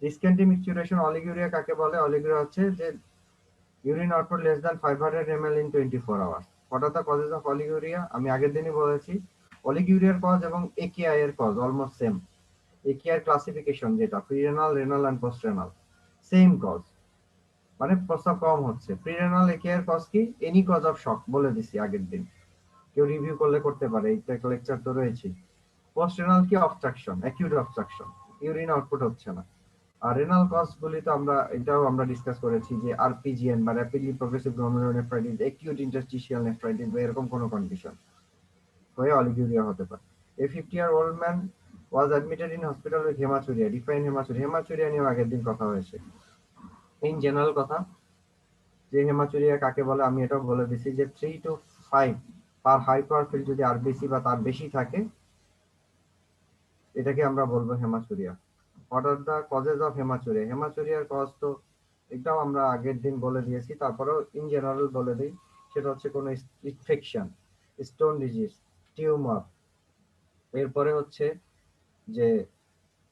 স্ক্যান্টি মিকচুরেশন অলিগুরিয়া কাকে বলে? অলিগুরিয়া হচ্ছে যে urine output less than 500 ml in 24 hours. What are the causes of oliguria? আমি আগের দিনই বলেছি, অলিগুরিয়ার কজ এবং একেআই এর cause almost same. AKI classification যেটা prerenal, renal and postrenal, same cause, মানে প্রস্রাব কম হচ্ছে। প্রিরেনাল একেআই এর কজ কি? এনি কজ অফ শক, বলে দিছি আগের দিন, কেউ রিভিউ করলে করতে পারে, এইটা লেকচার তো রয়েছে। পোস্টরেনাল কি? Obstruction, acute obstruction, urine output হচ্ছে না। আর রেনাল কজ গুলি তো আমরা এটাও আমরা ডিসকাস করেছি যে আরপিজিএন বা rapidly progressive glomerulonephritis, acute interstitial nephritis বা এরকম কোনো কন্ডিশন হয়ে অলিগুরিয়া হতে পারে। A 50-year-old man was admitted in hospital with haematuria. Define haematuria. Haematuria নিয়ে আগের দিন কথা হয়েছে। ইন জেনারেল কথা, যে হেমাচুরিয়া কাকে বলে আমি এটাও বলে দিছি যে 3 to 5 পার হাইপারফিল যদি আরবিসি বা তার বেশি থাকে, এটাকে আমরা বলবো haematuria. What are the causes of haematuria? হেমাচুরিয়ার কজ তো এটাও আমরা আগের দিন বলে দিয়েছি, তারপরেও ইন জেনারেল বলে দিই। সেটা হচ্ছে কোনো ইনফেকশন, স্টোন ডিজিজ, টিউমার, এরপরে হচ্ছে যে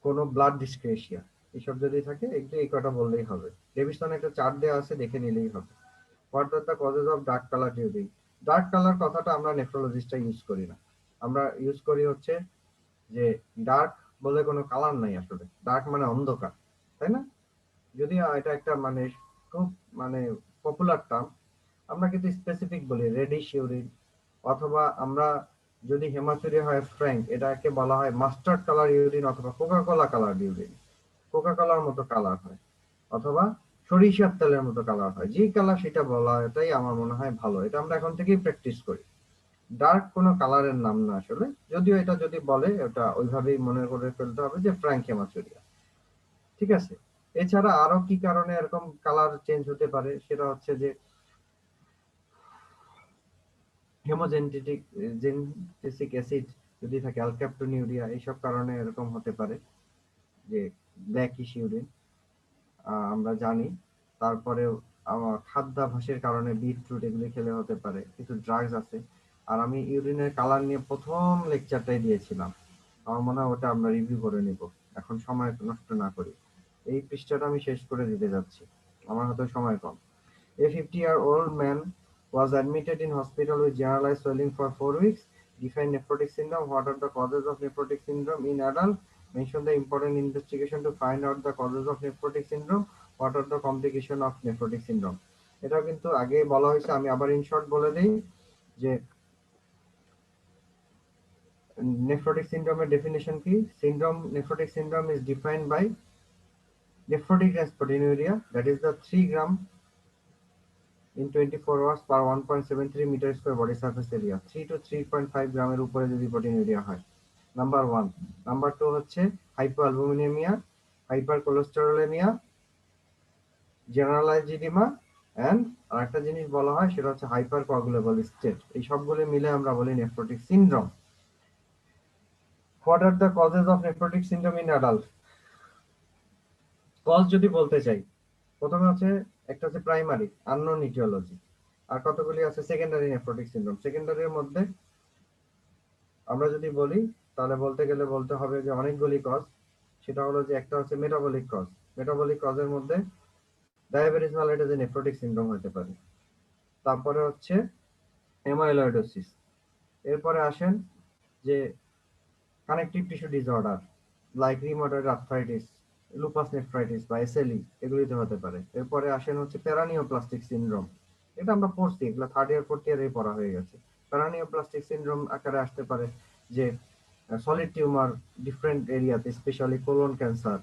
কোনো ব্লাড ডিসক্রেশিয়া, এসব যদি থাকে একটু এই কটা বললেই হবে। ডেভিসনে একটা চার্ট দেওয়া আছে, দেখে নিলেই হবে। What are the causes of dark colour urine? Dark colour কথাটা আমরা নেফ্রোলজিস্টরা ইউজ করি না, আমরা ইউজ করি হচ্ছে যে ডার্ক বলে কোনো কালার নাই আসলে, ডার্ক মানে অন্ধকার, তাই না? যদিও এটা একটা মানে খুব মানে পপুলার টার্ম, আমরা কিন্তু স্পেসিফিক বলি রেডিশ ইউরিন, অথবা আমরা যদি হেমাচুরিয়া হয় ফ্র্যাঙ্ক, এটাকে বলা হয় মাস্টার্ড কালার ইউরিন অথবা Coca Cola colour urine. Coca কোলার মতো কালার হয়, অথবা সরিষার তেলের মতো কালার হয়। যে কালার সেটা বলা, এটাই আমার মনে হয় ভালো, এটা আমরা এখন থেকেই প্র্যাকটিস করি। ডার্ক কোনো কালারের নাম না আসলে, যদিও এটা যদি বলে ওটা ওইভাবেই মনে করে ফেলতে হবে যে ফ্র্যাঙ্ক হেমাচুরিয়া। ঠিক আছে। এছাড়া আরো কি কারণে এরকম কালার চেঞ্জ হতে পারে? সেটা হচ্ছে যে হেমোজেনেটিক জেনেটিক অ্যাসিড যদি থাকে, অ্যালকাপ্টোনিউরিয়া, এইসব কারণে এরকম হতে পারে যে ব্ল্যাকিশ ইউরিন, আমরা জানি। তারপরে খাদ্যাভ্যাসের কারণে বিটরুট এগুলি খেলে হতে পারে, কিছু ড্রাগস আছে। আর আমি ইউরিনের কালার নিয়ে প্রথম লেকচারটাই দিয়েছিলাম, আমার মনে হয় ওটা আমরা রিভিউ করে নিব, এখন সময় নষ্ট না করি। এই পৃষ্ঠাটা আমি শেষ করে দিতে যাচ্ছি, আমার হাতে সময় কম। A 50-year-old man was admitted in hospital with generalized swelling for 4 weeks. Define nephrotic syndrome. What are the causes of nephrotic syndrome in adult? Mention the important investigation to find out the causes of nephrotic syndrome. What are the complications of nephrotic syndrome? এটা কিন্তু আগে বলা হয়েছে, আমি আবার in short বলে দেই যে nephrotic syndrome definition কি। Nephrotic syndrome is defined by nephrotic as proteinuria, that is the 3 gram in 24 hours per 1.73 meter square body surface area, 3 to 3.5 গ্রামের উপরে যদি প্রোটিনুরিয়া হয়, নাম্বার 1। নাম্বার 2 হচ্ছে hypoalbuminaemia, hypercholesterolaemia, generalised oedema and আরেকটা জিনিস বলা হয় সেটা হচ্ছে হাইপারকোয়াগুলেবল স্টেট। এই সবগুলো মিলে আমরা বলি nephrotic syndrome. What are the causes of nephrotic syndrome in adult? Cause যদি বলতে চাই, প্রথমে হচ্ছে একটা হচ্ছে প্রাইমারি আননোন ইটিওলজি, আর কতগুলি আছে সেকেন্ডারি নেফ্রোটিক সিনড্রোম। সেকেন্ডারির মধ্যে আমরা যদি বলি তাহলে বলতে হবে যে অনেকগুলি কজ। সেটা হলো যে একটা হচ্ছে মেটাবলিক কজ। মেটাবলিক কজের মধ্যে ডায়াবেটিস মেলাইটাস নেফ্রোটিক সিনড্রোম হতে পারে। তারপরে হচ্ছে অ্যামাইলয়েডোসিস। এরপরে আসেন যে connective tissue disorder like rheumatoid arthritis, lupus nephritis বা এসএলই, এগুলিতে হতে পারে। এরপরে আসেন হচ্ছে প্যারানিওপ্লাস্টিক সিনড্রোম। এটা আমরা পড়ছি, এগুলো থার্ড ইয়ার ফোর্থ ইয়ারে পড়া হয়ে গেছে। প্যারানিওপ্লাস্টিক সিনড্রোম আকারে আসতে পারে যে সলিড টিউমার ডিফারেন্ট এরিয়াতে, স্পেশালি কোলন ক্যান্সার,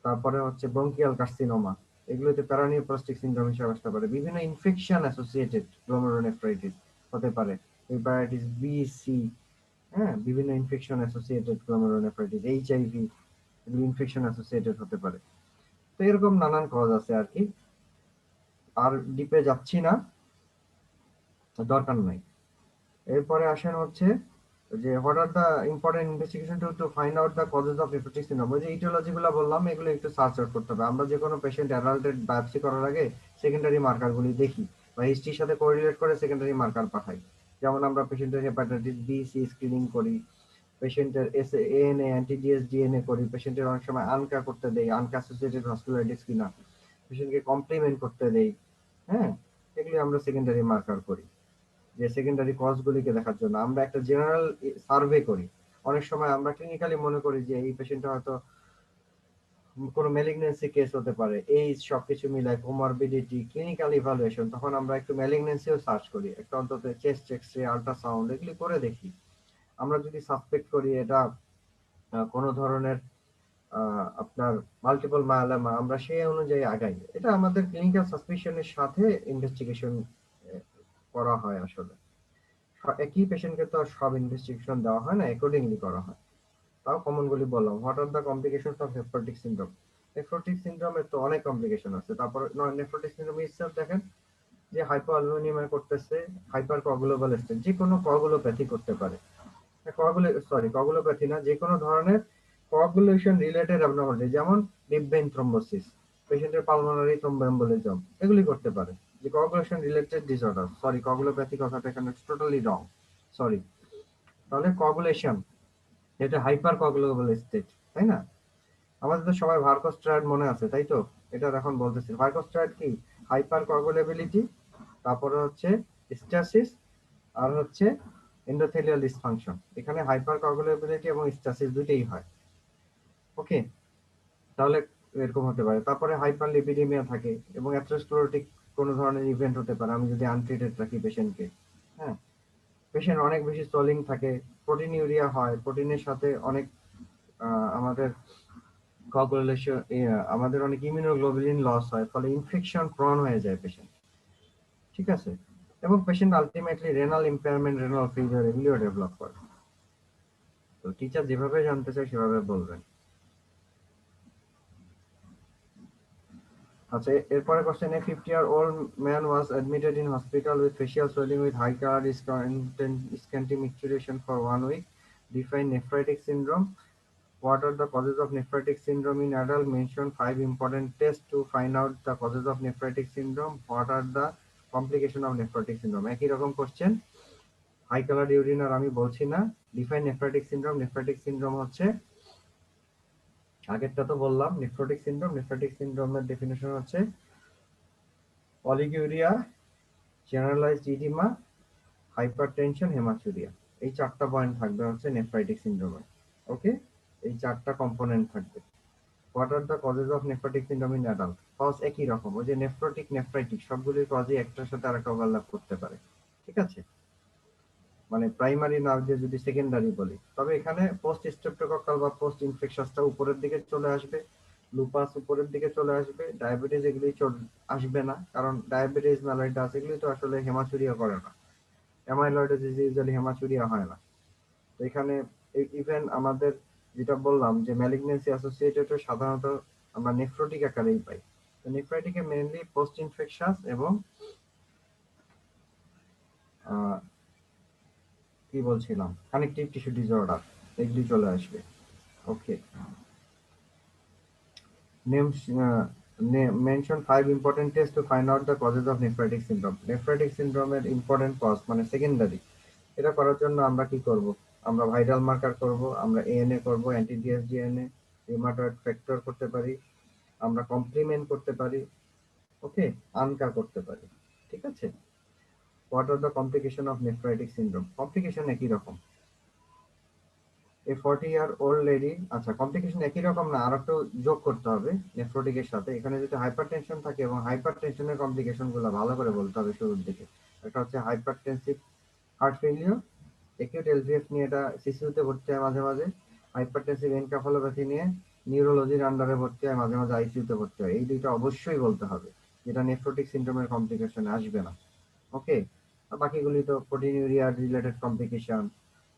তারপরে হচ্ছে ব্রঙ্কিয়াল কার্সিনোমা, এগুলোতে প্যারানিওপ্লাস্টিক সিনড্রোম হিসেবে আসতে পারে। বিভিন্ন ইনফেকশন অ্যাসোসিয়েটেড গ্লোমেরুলোনেফ্রাইটিস হতে পারে, হেপাটাইটিস বি, সি, হ্যাঁ, বিভিন্ন ইনফেকশন অ্যাসোসিয়েটেড গ্লোমেরুলোনেফ্রাইটিস, এইচআইভি, এগুলো ইনফেকশন অ্যাসোসিয়েটেড হতে পারে। তো এরকম নানান কজ আছে আর কি, আর ডিপে যাচ্ছি না, দরকার নাই। এরপরে আসেন হচ্ছে যে what are the important investigation to find out the causes of nephrotic syndrome. ওই যে ইটিওলজি গুলো বললাম, এগুলো একটু সার্চ আউট করতে হবে। আমরা যে কোনো পেশেন্ট অ্যাডাল্টেড বায়োপসি করার আগে সেকেন্ডারি মার্কারগুলি দেখি বা হিস্ট্রির সাথে কোরিলেট করে সেকেন্ডারি মার্কার পাঠাই। যেমন আমরা পেশেন্টের হেপাটাইটিস বি, সি স্ক্রিনিং করি, পেশেন্টের এএনএ, অ্যান্টিডিএস, ডিএনএ করি, পেশেন্টের অনেক সময় আনকা করতে দেই, আনকা অ্যাসোসিয়েটেড ভাস্কুলাইটিস কিনা, পেশেন্টকে কমপ্লিমেন্ট করতে দেই। হ্যাঁ, এগুলি আমরা সেকেন্ডারি মার্কার করি যে সেকেন্ডারি কজ গুলিকে দেখার জন্য। আমরা একটা জেনারেল সার্ভে করি। অনেক সময় আমরা ক্লিনিক্যালি মনে করি যে এই পেশেন্টটা হয়তো কোনো ম্যালিগন্যান্সি কেস হতে পারে, এই সবকিছু মিলায় কোমরবিডিটি, ক্লিনিক্যাল ইভালুয়েশন, তখন আমরা একটু ম্যালিগন্যান্সিও সার্চ করি, একটা অন্তত চেস্ট এক্সরে, আল্ট্রাসাউন্ড এগুলি করে দেখি। আমরা যদি সাসপেক্ট করি এটা কোনো ধরনের আপনার মাল্টিপল মায়োলোমা, আমরা সেই অনুযায়ী আগাই। এটা আমাদের ক্লিনিক্যাল সাসপিশনের সাথে ইনভেস্টিগেশন করা হয়। আসলে একই পেশেন্টকে তো সব ইনভেস্টিগেশন দেওয়া হয় না, অ্যাকর্ডিংলি করা হয়। তাও কমন গুলি বললাম। What are the complications of nephrotic syndrome? Nephrotic সিনড্রোমের তো অনেক কমপ্লিকেশন আছে। তারপর নেফ্রোটিক সিনড্রোম ইটসেলফ দেখেন যে হাইপোঅ্যালুমিনিয়াম করতেছে, হাইপার কোয়াগুলেবল স্টেট, যে কোনো কোয়াগুলোপ্যাথি করতে পারে। কোয়াগুলোপ্যাথি না, যে কোনো ধরনের কোয়াগুলেশন রিলেটেড অ্যাবনর্মালিটি, যেমন ডিপ ভেইন থ্রম্বোসিস, পেশেন্টের পালমোনারি থ্রম্বোএম্বোলিজম, এগুলি করতে পারে। যে coagulation related disorder, sorry coagulopathy কথাটা এখানে টোটালি রং, সরি। তাহলে কোয়াগুলেশন, এটা হাইপার কোয়াগুলেবল স্টেট, তাই না? আমাদের তো সবাই ভার্কোস্ট্রাইড মনে আছে, তাই তো? এটা এখন বলতেছি, ভার্কোস্ট্রাইড কি? হাইপার কোয়াগুলেবিলিটি, তারপরে হচ্ছে স্ট্যাসিস, আর হচ্ছে এন্ডোথেলিয়াল ডিসফাংশন। এখানে হাইপার কোয়াগুলেবিলিটি এবং স্ট্যাসিস দুটেই হয়। ওকে, তাহলে এরকম হতে পারে। তারপরে হাইপার লিপিডিমিয়া থাকে এবং অ্যাথেরোস্ক্লেরোটিক কোনো ধরনের ইভেন্ট হতে পারে আমি যদি আনট্রিটেড রাখি পেশেন্টকে। হ্যাঁ, পেশেন্ট অনেক বেশি সোলিং থাকে, প্রোটিনিউরিয়া হয়, প্রোটিনের সাথে অনেক আমাদের কোয়াগুলেশন, আমাদের অনেক ইমিউনোগ্লোবুলিন লস হয়, ফলে ইনফেকশন প্রন হয়ে যায় পেশেন্ট। ঠিক আছে, এবং patient ultimately renal impairment, renal failure এগুলিও ডেভেলপ করে। তো টিচার যেভাবে জানতে চায় সেভাবে বলবেন। আচ্ছা, এরপরে question, A 50-year-old man was admitted in hospital with facial swelling with high colored scanty micturition for 1 week. Define nephritic syndrome. What are the causes of nephritic syndrome in adult? Mention 5 important tests to find out the causes of nephritic syndrome. What are the complications of nephritic syndrome? একই রকম question, high colour urine আর আমি বলছি না। Define nephritic syndrome, nephritic syndrome হচ্ছে, আগেরটা তো বললাম nephrotic syndrome. Nephrotic সিনড্রোমের definition হচ্ছে অলিগিউরিয়া, জেনারেলাইজড ইডিমা, হাইপারটেনশন, হেমাচুরিয়া। এই চারটা পয়েন্ট থাকবে হচ্ছে নেফ্রাইটিক সিনড্রোমে। ওকে, এই চারটা কম্পোনেন্ট থাকবে। What are the causes of nephrotic syndrome in adult? Cause একই রকম, ওই যে নেফ্রোটিক নেফ্রাইটিক সবগুলির কজই একটার সাথে আরেকটা ওভারল্যাপ করতে পারে, ঠিক আছে? মানে প্রাইমারি না যে যদি সেকেন্ডারি বলি, তবে এখানে পোস্ট স্ট্রেপ্টোকক্কাল বা পোস্ট ইনফেকশনটা উপরের দিকে চলে আসবে, লুপাস উপরের দিকে চলে আসবে, ডায়াবেটিস এগুলি আসবে না, কারণ ডায়াবেটিস মেলাইটাস এগুলি তো আসলে হেমাচুরিয়া করে না, অ্যামাইলয়েডোসিস ইউজুয়ালি হেমাচুরিয়া হয় না। তো এখানে ইভেন আমাদের যেটা বললাম যে ম্যালিগনেন্সি অ্যাসোসিয়েটেড সাধারণত আমরা নেফ্রোটিক আকারেই পাই। তো নেফ্রাইটিকে মেইনলি পোস্ট ইনফেকশাস এবং কি বলছিলাম, কানেকটিভ টিস্যু ডিসঅর্ডার এগুলি চলে আসবে। ওকে, mention 5 important tests to find out the causes of nephrotic syndrome. nephrotic syndrome এর ইম্পর্টেন্ট কজ মানে সেকেন্ডারি, এটা করার জন্য আমরা কি করব? আমরা ভাইরাল মার্কার করব, আমরা এএনএ করব, অ্যান্টি ডিএসজিএনএ, রিউমাটয়েড ফ্যাক্টর করতে পারি, আমরা কমপ্লিমেন্ট করতে পারি, ওকে, আনকার করতে পারি, ঠিক আছে? What are the complication of nephritic syndrome? Complication একই রকম। এই 40-year-old লেডি, আচ্ছা কমপ্লিকেশন একই রকম না, আর একটু যোগ করতে হবে নেফ্রোটিকের সাথে। এখানে যদি হাইপারটেনশন থাকে, এবং হাইপারটেনশনের কমপ্লিকেশন গুলো ভালো করে বলতে হবে শুরুর দিকে। একটা হচ্ছে hypertensive heart failure, acute LVF নিয়ে এটা সিসিউতে ভর্তি হয় মাঝে মাঝে, হাইপারটেনসিভ এনকেফালোপ্যাথি নিয়ে নিউরোলজির আন্ডারে ভর্তি হয়, মাঝে মাঝে আইসিইউতে ভর্তি হয়। এই দুইটা অবশ্যই বলতে হবে, যেটা নেফ্রোটিক সিনড্রোমের কমপ্লিকেশনে আসবে না। ওকে, আর বাকিগুলি তো প্রোটিনিউরিয়া রিলেটেড কমপ্লিকেশন,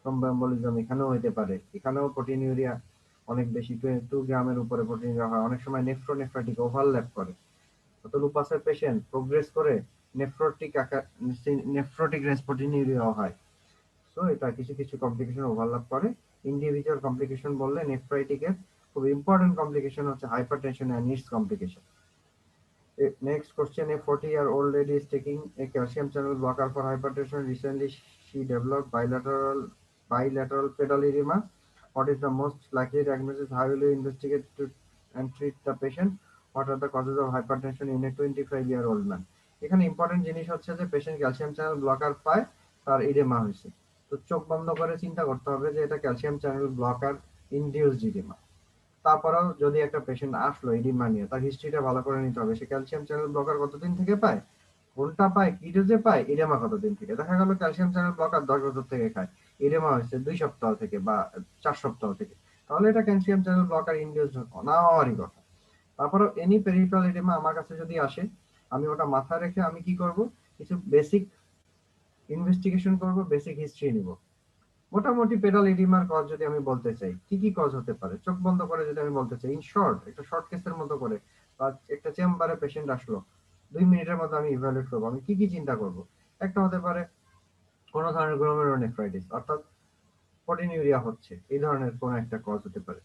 থ্রম্বোএম্বোলিজম এখানেও হতে পারে। এখানেও প্রোটিনিউরিয়া অনেক বেশি, 2 গ্রামের উপরে প্রোটিনিউরিয়া হয়, অনেক সময় নেফ্রোনেফ্রাইটিক ওভারল্যাপ করে। তো লুপাসের পেশেন্ট প্রোগ্রেস করে নেফ্রোটিক নেফ্রোটিক রেসপ্রোটিনিউরিয়া হয়। সো এটা কিছু কিছু কমপ্লিকেশন ওভারল্যাপ করে। ইন্ডিভিজুয়াল কমপ্লিকেশন বললে নেফ্রাইটিকের খুব ইম্পর্টেন্ট কমপ্লিকেশন হচ্ছে হাইপারটেনশন এন্ড নিডস complication. Next question, a 40-year-old lady is taking a calcium channel blocker for hypertension. Recently, she developed bilateral pedal edema. What is the most likely diagnosis? How will you investigate and treat the patient? What are the causes of hypertension in a 25-year-old man? এখানে important জিনিস হচ্ছে যে patient calcium channel blocker পায়, তার oedema হয়েছে। তো চোখ বন্ধ করে চিন্তা করতে হবে যে এটা calcium channel blocker induced oedema. তারপরেও যদি একটা পেশেন্ট আসলো ইডিমা নিয়ে, তার হিস্ট্রিটা ভালো করে নিতে হবে। সে ক্যালসিয়াম চ্যানেল ব্লকার কতদিন থেকে পায়, কোনটা পায়, কি ডোজে পায়, ইডেমা কতদিন থেকে। দেখা গেল ক্যালসিয়াম চ্যানেল ব্লকার 10 বছর থেকে খায়, ইডেমা হচ্ছে 2 সপ্তাহ থেকে বা 4 সপ্তাহ থেকে, তাহলে এটা ক্যালসিয়াম চ্যানেল ব্লকার ইনডিউসড না হওয়ারই কথা। তারপরে এনি পেরিফেরাল ইডেমা আমার কাছে যদি আসে, আমি ওটা মাথায় রেখে আমি কি করব, কিছু বেসিক ইনভেস্টিগেশন করব, বেসিক হিস্ট্রি নিব। মোটামুটি পেডাল এডিমার কজ যদি আমি বলতে চাই, কি কি কজ হতে পারে চোখ বন্ধ করে যদি আমি বলতে চাই, ইন শর্ট একটা শর্ট কেসের মতো করে, বা একটা চেম্বারে পেশেন্ট আসলো, 2 মিনিটের মধ্যে আমি ইভালুয়েট করবো আমি কি কি চিন্তা করব। একটা হতে পারে কোনো ধরনের গ্লোমেরুলোনেফ্রাইটিস, অর্থাৎ প্রোটিনিউরিয়া হচ্ছে, এই ধরনের কোনো একটা কজ হতে পারে।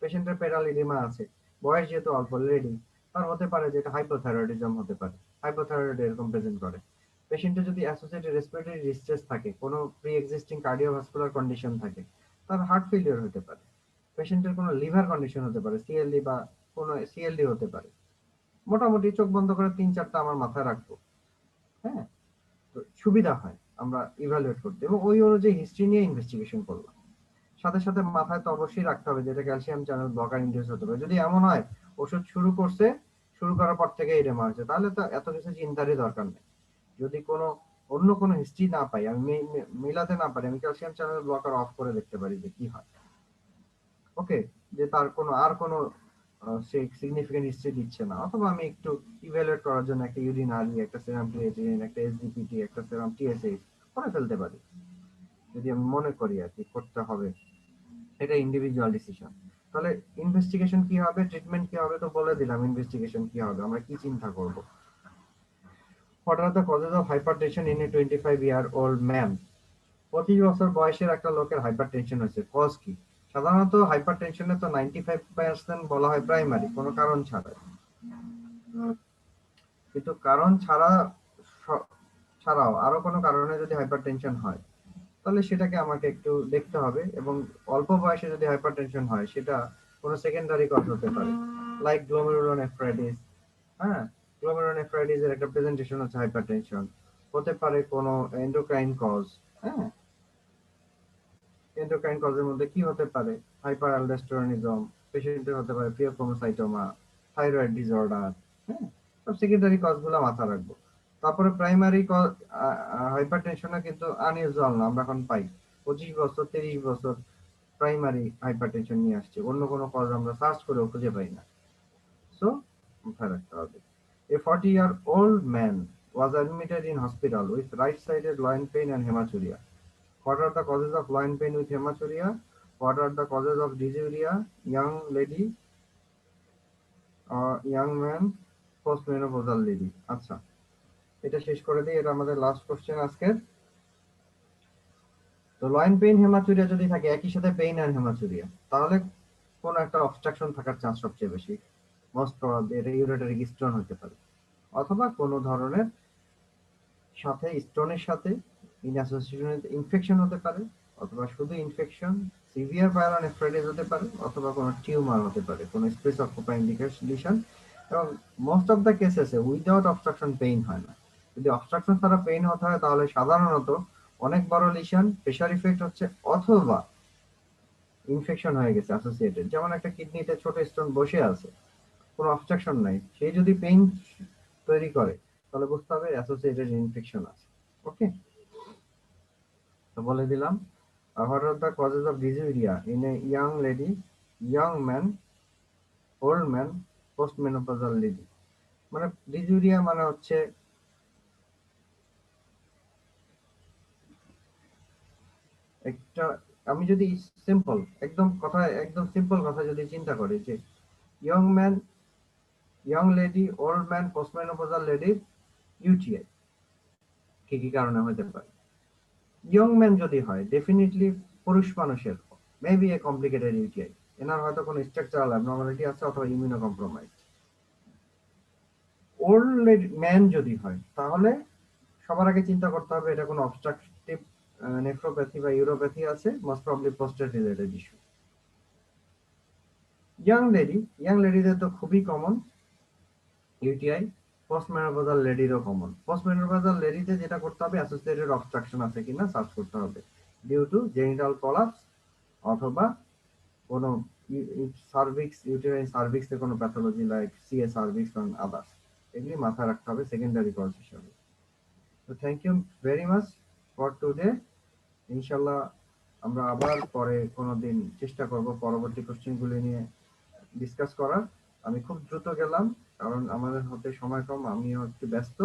পেশেন্টের পেডাল এডিমা আছে, বয়স যেহেতু অল্প লেডি, তার হতে পারে যে এটা হাইপোথাইরয়েডিজম হতে পারে, হাইপোথাইরয়েড এরকম প্রেজেন্ট করে। পেশেন্টের যদি অ্যাসোসিয়েটেড রেসপিরেটরি ডিস্ট্রেস থাকে, কোনো প্রি এক্সিস্টিং কার্ডিওভাস্কুলার কন্ডিশন থাকে, তার হার্ট ফেলিওর হতে পারে। পেশেন্টের কোনো লিভার কন্ডিশন হতে পারে, সিএলডি বা কোনো সিএলডি হতে পারে। মোটামুটি চোখ বন্ধ করে 3-4টা আমার মাথায় রাখবো, হ্যাঁ, তো সুবিধা হয় আমরা ইভালুয়েট করতে, এবং ওই অনুযায়ী হিস্ট্রি নিয়ে ইনভেস্টিগেশন করলাম। সাথে সাথে মাথায় তো অবশ্যই রাখতে হবে যেটা ক্যালসিয়াম চ্যানেল ব্লকার ইনডিউস হতে পারে। যদি এমন হয় ওষুধ শুরু করছে, শুরু করার পর থেকে এডেমা হয়েছে, তাহলে তো এত কিছু চিন্তারই দরকার নেই। যদি কোনো অন্য কোনো হিস্ট্রি না পাই, আমি মিলাতে না পারি, আমি ক্যালসিয়াম চ্যানেল ব্লকার অফ করে দেখতে পারি যে কি হয়। ওকে, যে তার কোনো আর কোনো সে সিগনিফিকেন্ট হিস্ট্রি দিচ্ছে না, অথবা আমি একটু ইভ্যালুয়েট করার জন্য একটা ইউরিন আরবি, একটা সেরাম ক্রিয়েটিনিন, একটা এসজিপিটি, একটা সেরাম টিএসএইচ করে ফেলতে পারি, যদি আমি মনে করি আর কি করতে হবে। এটা ইন্ডিভিজুয়াল ডিসিশন। তাহলে ইনভেস্টিগেশন কি হবে, ট্রিটমেন্ট কি হবে, তো বলে দিলাম ইনভেস্টিগেশন কি হবে, আমরা কি চিন্তা করব। What are the causes of hypertension in a 25-year-old man? 25 বছর বয়সের একটা লোকের হাইপারটেনশন হয়েছে, কজ কি? সাধারণত হাইপারটেনশনে তো 95% বলা হয় প্রাইমারি, কোনো কারণ ছাড়া। কিন্তু কারণ ছাড়াও আরো কোনো কারণে যদি হাইপারটেনশন হয়, তাহলে সেটাকে আমাকে একটু দেখতে হবে, এবং অল্প বয়সে যদি হাইপারটেনশন হয় সেটা কোনো সেকেন্ডারি কজ হতে পারে, লাইক গ্লোমেরুলোনেফ্রাইটিস। হ্যাঁ, গ্লোমেরুলোনেফ্রাইটিস এর একটা প্রেজেন্টেশন হচ্ছে হাইপারটেনশন। হতে পারে কোনো এন্ডোক্রাইন কজ। হ্যাঁ, এন্ডোক্রাইন কজের মধ্যে কি হতে পারে? হাইপার অ্যালডোস্টেরনিজম, পেশেন্টের হতে পারে ফিওক্রোমোসাইটোমা, থাইরয়েড ডিসঅর্ডার। হ্যাঁ, সব সেকেন্ডারি কজগুলো মাথা রাখবো। তারপরে প্রাইমারি কজ হাইপারটেনশনে কিন্তু আনইউজুয়াল না, আমরা এখন পাই 25 বছর 30 বছর প্রাইমারি হাইপারটেনশন নিয়ে আসছে, অন্য কোনো কজ আমরা সার্চ করেও খুঁজে পাই না। সো মাথায় রাখতে হবে। A 40-year-old man was admitted in hospital with right-sided loin pain and hematuria. What are the causes of loin pain with hematuria? What are the causes of dysuria? Young lady or young man, postmenopausal lady. আচ্ছা, এটা শেষ করে দিই, এটা আমাদের last question আজকের। তো লয়েন pain hematuria যদি থাকে একই সাথে পেইন আর হেমাচুরিয়া, তাহলে কোন একটা অবস্ট্রাকশন থাকার চান্স সবচেয়ে বেশি। মোস্ট প্রবাবলি এটা ইউরেটারিক স্টোন হতে পারে, অথবা কোনো ধরনের সাথে স্টোনের সাথে ইন অ্যাসোসিয়েশন ইনফেকশন হতে পারে, অথবা শুধু ইনফেকশন, সিভিয়ার পাইলোনেফ্রাইটিস হতে পারে, অথবা কোনো টিউমার হতে পারে, কোনো স্পেস অকুপাইং লিশন। এবং মোস্ট অফ দ্য কেসেসে উইদাউট অবস্ট্রাকশন পেইন হয় না। যদি অবস্ট্রাকশন ছাড়া পেইন হতে হয় তাহলে সাধারণত অনেক বড় লিশন, প্রেশার ইফেক্ট হচ্ছে, অথবা ইনফেকশন হয়ে গেছে অ্যাসোসিয়েটেড। যেমন একটা কিডনিতে ছোট স্টোন বসে আছে, কোনো অবস্ট্রাকশন নাই, সেই যদি পেইন তৈরি করে তাহলে বুঝতে হবে অ্যাসোসিয়েটেড ইনফেকশন আছে। ওকে, তো বলে দিলাম, what are the causes of dysuria in a young lady, young man, old man, postmenopausal lady? মানে ডিজুরিয়া মানে হচ্ছে একটা, আমি যদি সিম্পল একদম সিম্পল কথা যদি চিন্তা করি যে young man, young lady, old man, postmenopausal লেডির ইউটিআই কি কি কারণে হতে পারে? ইয়ং ম্যান যদি হয়, ডেফিনেটলি পুরুষ মানুষের মেবি এ কমপ্লিকেটেড ইউটিআই, এনার হয়তো কোনো স্ট্রাকচারাল অ্যাবনর্মালিটি আছে অথবা ইমিউনো কম্প্রোমাইজ। ওল্ড ম্যান যদি হয় তাহলে সবার আগে চিন্তা করতে হবে এটা কোনো অবস্ট্রাকটিভ নেফ্রোপ্যাথি বা ইউরোপ্যাথি আছে, most probably prostate related issue. Young লেডিদের তো খুবই কমন ইউটিআই, পোস্টমেনোপজাল লেডিরও কমন। পোস্টমেনোপজাল লেডিতে যেটা করতে হবে অ্যাসোসিয়েটেড অবস্ট্রাকশন আছে কিনা সার্চ করতে হবে, ডিউ টু জেনিটাল কলাপস অথবা কোনো সার্ভিক্স, ইউটেরাইন সার্ভিক্সে কোনো pathology like CA cervix and others, এগুলি মাথায় রাখতে হবে সেকেন্ডারি কজ হিসাবে। তো thank you very much for today. ইনশাল্লাহ আমরা আবার পরে কোনোদিন চেষ্টা করব পরবর্তী কোশ্চেনগুলি নিয়ে ডিসকাস করার। আমি খুব দ্রুত গেলাম কারণ আমাদের হাতে সময় কম, আমিও একটু ব্যস্ত।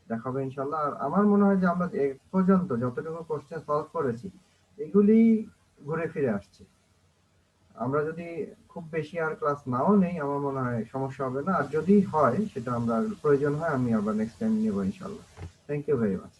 দেখা হবে ইনশাল্লাহ। আর আমার মনে হয় যে আমরা এ পর্যন্ত যতটুকু কোশ্চেন সলভ করেছি এগুলি ঘুরে ফিরে আসছে। আমরা যদি খুব বেশি আর ক্লাস নাও নেই আমার মনে হয় সমস্যা হবে না, আর যদি হয় সেটা আমরা প্রয়োজন হয় আমি আবার নেক্সট টাইম নেব ইনশাল্লাহ। Thank you very much.